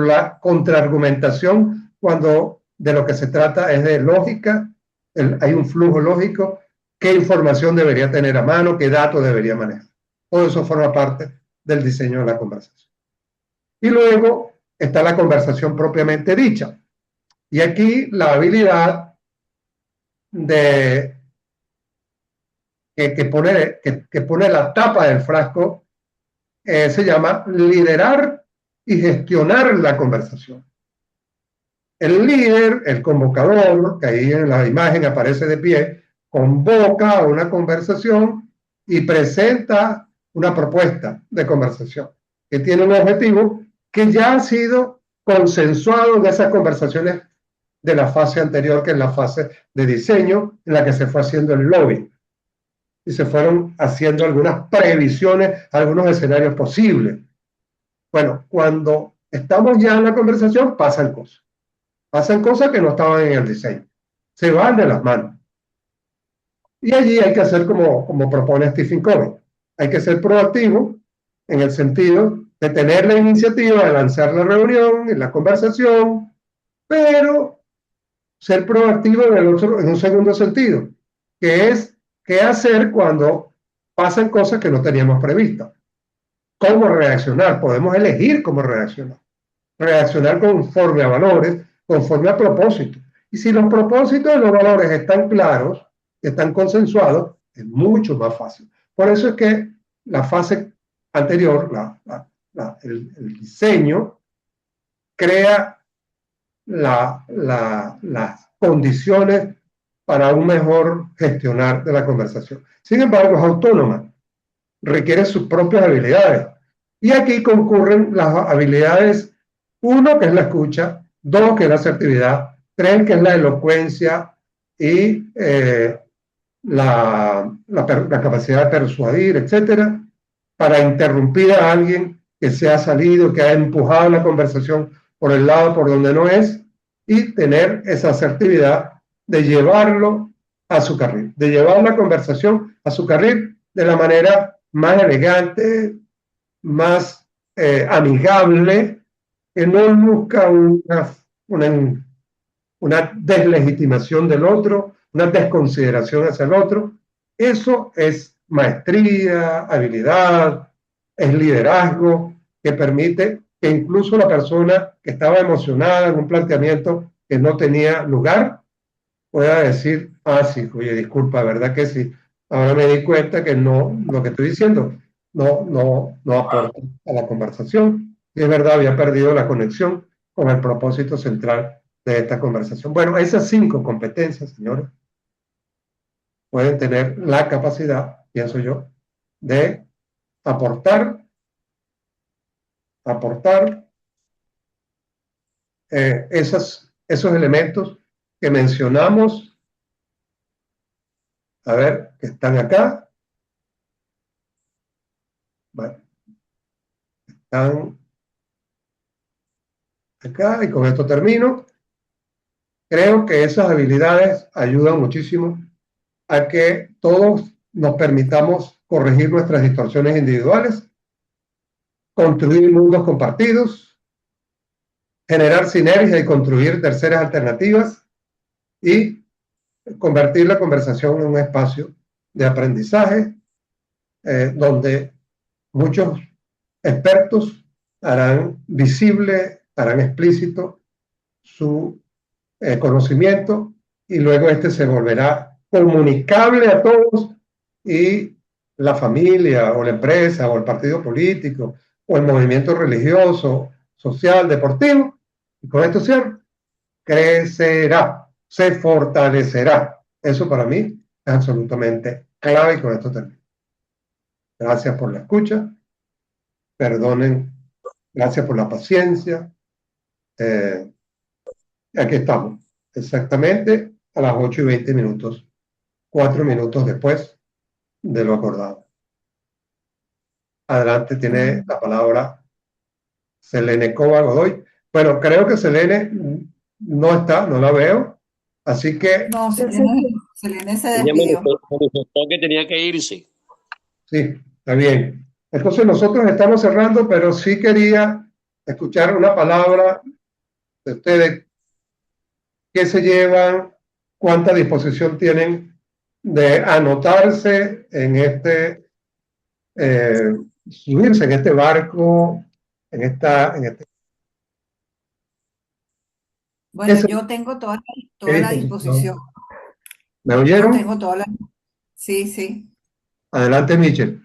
la contraargumentación, cuando de lo que se trata es de lógica, hay un flujo lógico, qué información debería tener a mano, qué datos debería manejar. Todo eso forma parte del diseño de la conversación. Y luego está la conversación propiamente dicha. Y aquí la habilidad que pone la tapa del frasco se llama liderar y gestionar la conversación. El líder, el convocador, que ahí en la imagen aparece de pie, convoca a una conversación y presenta una propuesta de conversación que tiene un objetivo que ya ha sido consensuado en esas conversaciones de la fase anterior, que es la fase de diseño, en la que se fue haciendo el lobby y se fueron haciendo algunas previsiones, algunos escenarios posibles. Bueno, cuando estamos ya en la conversación, pasan cosas. Pasan cosas que no estaban en el diseño. Se van de las manos. Y allí hay que hacer como propone Stephen Covey. Hay que ser proactivo en el sentido de tener la iniciativa de lanzar la reunión, en la conversación, pero ser proactivo en un segundo sentido, que es qué hacer cuando pasan cosas que no teníamos previstas. ¿Cómo reaccionar? Podemos elegir cómo reaccionar. Reaccionar conforme a valores, conforme a propósitos. Y si los propósitos y los valores están claros, están consensuados, es mucho más fácil. Por eso es que la fase anterior, el diseño, crea las condiciones para un mejor gestionar de la conversación. Sin embargo, es autónoma, requiere sus propias habilidades. Y aquí concurren las habilidades, uno, que es la escucha, dos, que es la asertividad, tres, que es la elocuencia y la capacidad de persuadir, etcétera, para interrumpir a alguien que se ha salido, que ha empujado la conversación por el lado por donde no es, y tener esa asertividad de llevarlo a su carril, de llevar la conversación a su carril de la manera más elegante, más amigable, que no busca una deslegitimación del otro, una desconsideración hacia el otro. Eso es maestría, habilidad, es liderazgo que permite que incluso la persona que estaba emocionada en un planteamiento que no tenía lugar pueda decir, ah, sí, oye, disculpa, ¿verdad que sí? Ahora me di cuenta que no, lo que estoy diciendo no aporta a la conversación. Y es verdad, había perdido la conexión con el propósito central de esta conversación. Bueno, esas 5 competencias, señores, pueden tener la capacidad, pienso yo, de aportar, aportar esos elementos que mencionamos, a ver, que están acá, bueno, están acá y con esto termino. Creo que esas habilidades ayudan muchísimo a que todos nos permitamos corregir nuestras distorsiones individuales, construir mundos compartidos, generar sinergia y construir terceras alternativas y convertir la conversación en un espacio de aprendizaje donde muchos expertos harán visible, harán explícito su conocimiento y luego este se volverá comunicable a todos y la familia o la empresa o el partido político o el movimiento religioso, social, deportivo, y con esto cierro, crecerá, se fortalecerá. Eso para mí es absolutamente clave y con esto termino. Gracias por la escucha, perdonen, gracias por la paciencia. Aquí estamos, exactamente a las 8:20, 4 minutos después de lo acordado. Adelante tiene la palabra Selene Cova Godoy. Bueno, creo que Selene no está, no la veo, así que No, Selene se Ella despidió. manifestó que tenía que irse. sí, está bien. Entonces nosotros estamos cerrando, pero sí quería escuchar una palabra de ustedes. ¿Qué se llevan? ¿Cuánta disposición tienen de anotarse en subirse en este barco, en este, Bueno, yo tengo toda qué la disposición. disposición? ¿Me Yo oyeron? tengo toda la... Sí, sí. Adelante, Michel.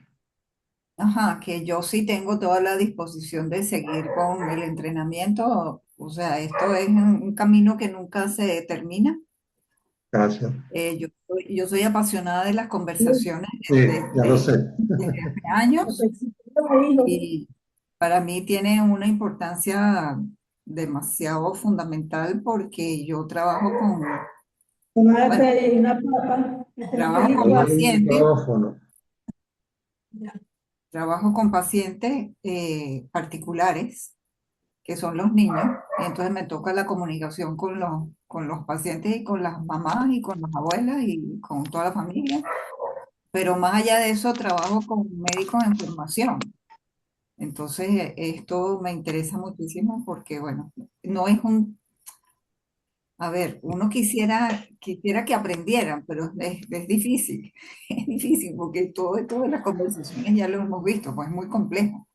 Ajá, que yo sí tengo toda la disposición de seguir con el entrenamiento. O sea, esto es un camino que nunca se termina. Gracias. Yo soy apasionada de las conversaciones Sí, ya lo sé. desde hace años y para mí tiene una importancia demasiado fundamental porque yo trabajo Una bueno, y una papa. trabajo con Hablar el pacientes, micrófono. trabajo con pacientes particulares que son los niños, y entonces me toca la comunicación con los pacientes y con las mamás y con las abuelas y con toda la familia. Pero más allá de eso, trabajo con médicos en formación. Entonces, esto me interesa muchísimo porque, bueno, no es un, a ver, uno quisiera que aprendieran, pero es difícil, es difícil porque todo esto de las conversaciones ya lo hemos visto, pues es muy complejo.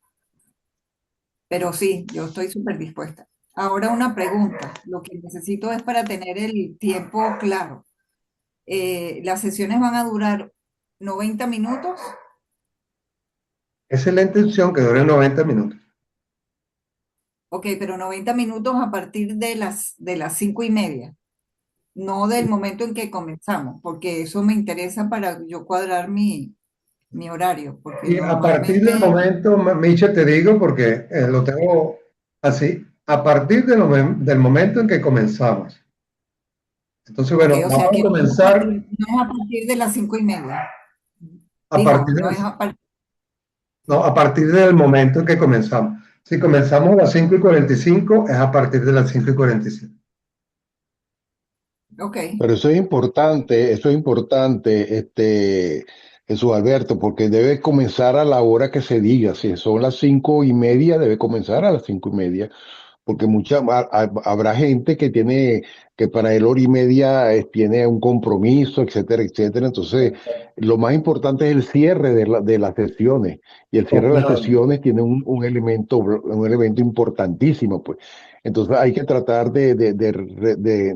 Pero sí, yo estoy súper dispuesta. Ahora una pregunta, lo que necesito es para tener el tiempo claro. ¿Las sesiones van a durar 90 minutos? Esa es la intención, que dure 90 minutos. Ok, pero 90 minutos a partir de las 5:30. No del momento en que comenzamos, porque eso me interesa para yo cuadrar mi horario, porque Y a partir del normalmente, momento, Micha, te digo, porque lo tengo así, a partir del momento en que comenzamos. Entonces, ok, bueno, o vamos sea a que comenzar no es a partir de las 5:30. a Digo, partir no de, es a partir, no, a partir del momento en que comenzamos. Si comenzamos a las 5:45, es a partir de las 5:45. ok, Pero eso es importante, Jesús Alberto, porque debe comenzar a la hora que se diga. Si son las 5:30, debe comenzar a las 5:30, porque habrá gente que tiene, que para el hora y media tiene un compromiso, etcétera, etcétera. Entonces, lo más importante es el cierre de las sesiones. Y el cierre de las Claro. sesiones tiene un elemento importantísimo, pues. Entonces hay que tratar de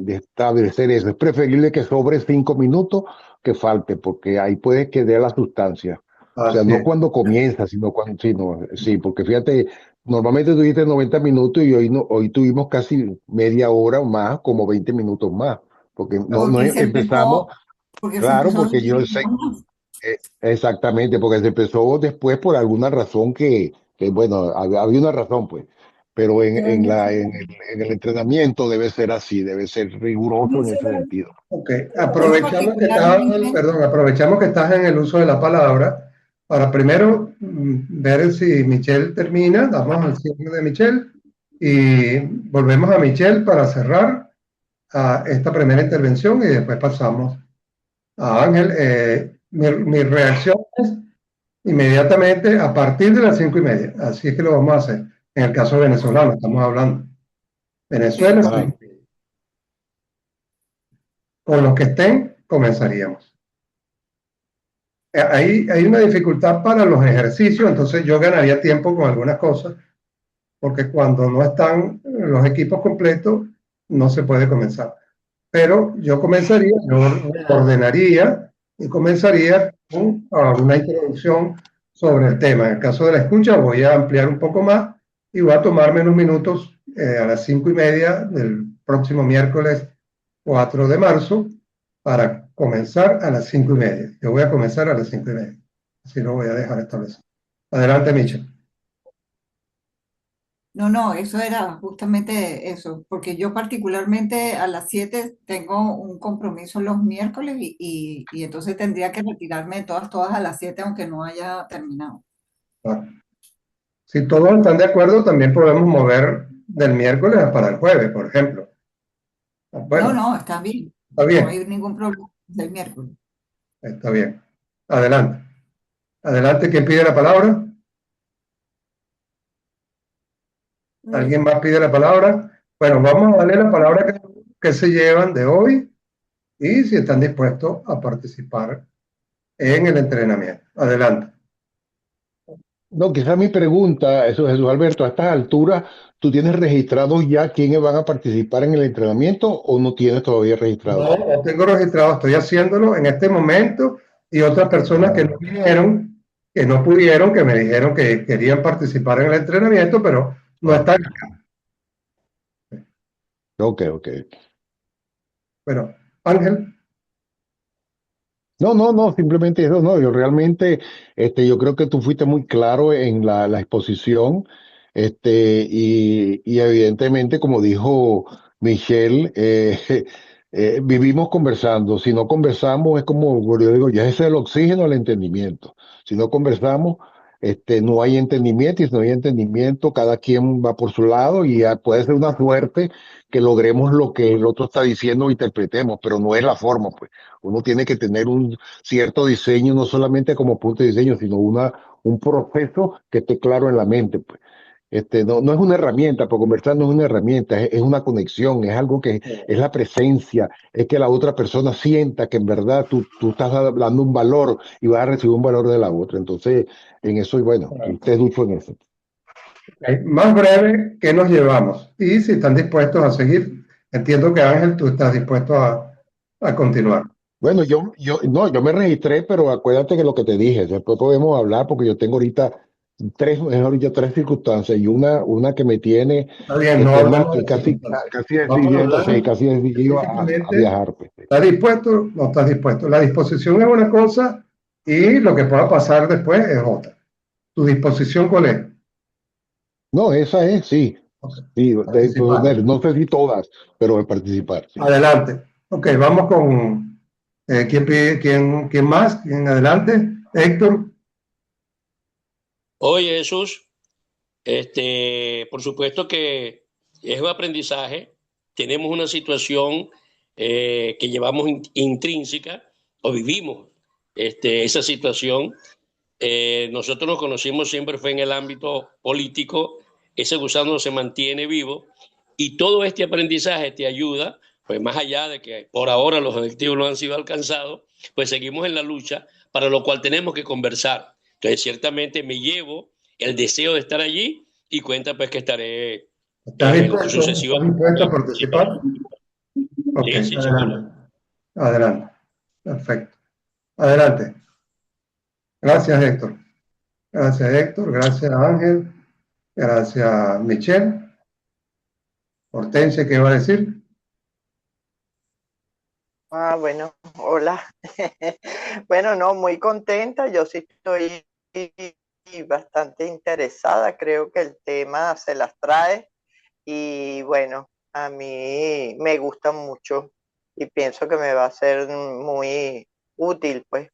establecer eso. Es preferible que sobre 5 minutos que falte, porque ahí puede quedar la sustancia. O sea, Así no es. cuando comienza, sino cuando, sí, no, sí, porque fíjate, normalmente tuviste 90 minutos y hoy, no, hoy tuvimos casi media hora o más, como 20 minutos más, porque no porque empezamos, porque se claro, empezó porque desde yo las sé, 2:00. exactamente, porque se empezó después por alguna razón bueno, había una razón, pues, pero en el entrenamiento debe ser así, debe ser riguroso en ese sentido. Ok, Yo aprovechamos que estás, particularmente, perdón, aprovechamos que estás en el uso de la palabra para primero ver si Michelle termina, damos al cierre de Michelle y volvemos a Michelle para cerrar esta primera intervención y después pasamos a Ángel. Mi reacción es inmediatamente a partir de las 5:30, así es que lo vamos a hacer. En el caso venezolano, estamos hablando. Venezuela, ok, Ah, con los que estén, comenzaríamos. Hay una dificultad para los ejercicios, entonces yo ganaría tiempo con algunas cosas, porque cuando no están los equipos completos, no se puede comenzar. Pero yo comenzaría, yo ordenaría y comenzaría con una introducción sobre el tema. En el caso de la escucha, voy a ampliar un poco más y voy a tomarme unos minutos a las 5:30 del próximo miércoles 4 de marzo para comenzar a las 5:30. Yo voy a comenzar a las 5:30. Así lo voy a dejar establecido. Adelante, Micha. no, no, eso era justamente eso, porque yo particularmente a las 7 tengo un compromiso los miércoles y entonces tendría que retirarme todas a las 7 aunque no haya terminado. Si todos están de acuerdo, también podemos mover del miércoles para el jueves, por ejemplo. No, Bueno, no, está bien, está no bien, hay ningún problema del miércoles. está bien. Adelante. Adelante, ¿quién pide la palabra? ¿Alguien más pide la palabra? Bueno, vamos a darle la palabra que se llevan de hoy y si están dispuestos a participar en el entrenamiento. Adelante. no, quizás mi pregunta, eso Jesús Alberto, a estas alturas, ¿tú tienes registrados ya quiénes van a participar en el entrenamiento o no tienes todavía registrado? No, no tengo registrado, estoy haciéndolo en este momento y otras personas que no vinieron, que no pudieron, que me dijeron que querían participar en el entrenamiento, pero no Ah, están. ok, ok. Bueno, Ángel, No, no, no, simplemente eso, no, yo realmente, yo creo que tú fuiste muy claro en la exposición, y evidentemente, como dijo Michelle, vivimos conversando, si no conversamos es como, bueno, yo digo, ya ese es el oxígeno al entendimiento, si no conversamos, no hay entendimiento, y si no hay entendimiento, cada quien va por su lado y ya puede ser una suerte que logremos lo que el otro está diciendo o interpretemos, pero no es la forma, pues. Uno tiene que tener un cierto diseño, no solamente como punto de diseño, sino un proceso que esté claro en la mente, pues. No es una herramienta, por conversar no es una herramienta, es una conexión, es algo que es la presencia, es que la otra persona sienta que en verdad tú estás dando un valor y vas a recibir un valor de la otra. Entonces, en eso, y bueno, usted es ducho en eso. Más breve, ¿qué nos llevamos? Y si están dispuestos a seguir, entiendo que Ángel, tú estás dispuesto a continuar. Bueno, no, yo me registré, pero acuérdate que lo que te dije, después podemos hablar porque yo tengo ahorita mejor dicho, tres circunstancias y una que me tiene, Está bien, no más hablemos que de circunstancias. casi Vamos a decidiendo, sí, hablar casi decidido a específicamente, viajar, pues. ¿estás dispuesto? No estás dispuesto. La disposición es una cosa y lo que pueda pasar después es otra. ¿Tu disposición cuál es? No, esa es, sí, Ok, sí, participar. no sé si todas, pero de participar, sí. Adelante. Ok, vamos con quién más? ¿Quién adelante? Héctor. Oye, Jesús, por supuesto que es un aprendizaje. Tenemos una situación que llevamos intrínseca o vivimos esa situación. Nosotros nos conocimos siempre fue en el ámbito político, ese gusano se mantiene vivo y todo este aprendizaje te ayuda, pues más allá de que por ahora los objetivos no han sido alcanzados, pues seguimos en la lucha, para lo cual tenemos que conversar. Entonces, ciertamente me llevo el deseo de estar allí y cuenta pues que estaré ¿Estás en lo dispuesto? sucesivo. ¿Estás dispuesto a participar? Ok, Sí, sí, seguro. adelante. Adelante. Perfecto. Adelante. Gracias, Héctor. Gracias, Héctor. Gracias, Ángel. Gracias, Michelle. Hortensia, ¿qué va a decir? Bueno, hola. Bueno, no, muy contenta. Yo sí estoy bastante interesada. Creo que el tema se las trae y bueno, a mí me gusta mucho y pienso que me va a ser muy útil, pues,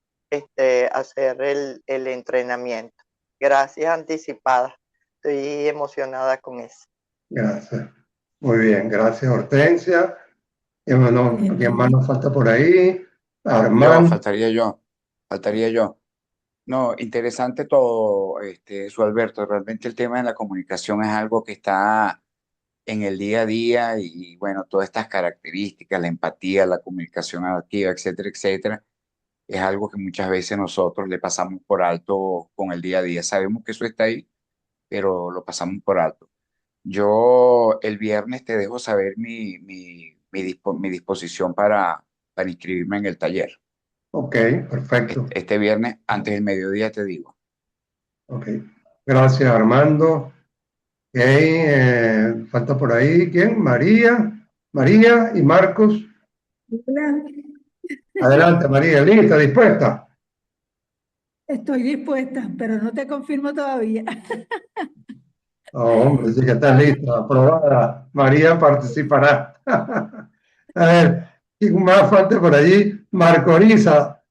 hacer el entrenamiento. Gracias anticipadas. Estoy emocionada con eso. Gracias. Muy bien. Gracias, Hortensia. ¿Quién más nos falta por ahí? Yo, Armando. faltaría yo. No, interesante todo, su Alberto. Realmente el tema de la comunicación es algo que está en el día a día y bueno, todas estas características, la empatía, la comunicación activa, etcétera, etcétera, es algo que muchas veces nosotros le pasamos por alto con el día a día. Sabemos que eso está ahí, pero lo pasamos por alto. Yo el viernes te dejo saber mi disposición para inscribirme en el taller. Ok, perfecto. Este viernes, antes del mediodía, te digo. Ok. Gracias, Armando. Ok, falta por ahí, ¿quién? María. María y Marcos. Hola, Adelante, María. ¿Lista? ¿Dispuesta? estoy dispuesta, pero no te confirmo todavía. Oh, hombre, sí que está lista, aprobada. María participará. A ver, ¿quién más falta por allí? Marco Risa,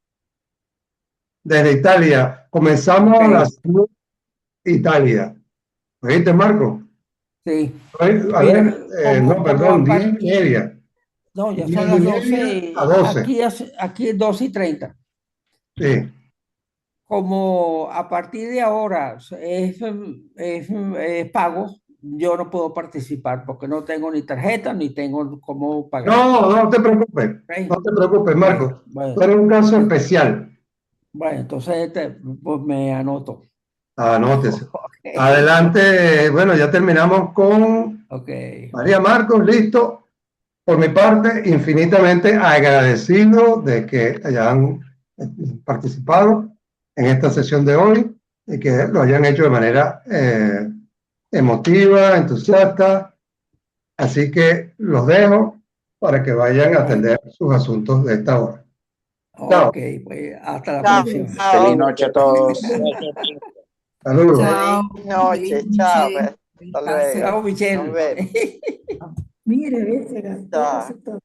desde Italia. Comenzamos a las 9 Italia. ¿Oíste, Marco? Sí, A mira, ver, no, perdón, 10:30. no, ya son las 10:30 a 12, 12. aquí es 12:30. Sí. Como a partir de ahora es pago, yo no puedo participar porque no tengo ni tarjeta ni tengo cómo pagar. No, no te preocupes. No ¿Ok? te preocupes, Bueno, Marco. Tú bueno, eres un caso especial. bueno, entonces pues me anoto. Anótese. Ok, Adelante. Bueno, ya terminamos con ok. María Marcos. Listo. Por mi parte, infinitamente agradecido de que hayan participado en esta sesión de hoy y que lo hayan hecho de manera emotiva, entusiasta. Así que los dejo para que vayan a atender sus asuntos de esta hora. Chao. Ok, pues hasta la próxima. Feliz Chao. noche a todos. Saludos. Chao, Feliz feliz noche. Chao. noche, Hasta descansen. luego. Chao, Nos Michelle. vemos. Mire, ve, se gastó Chao. casi todo.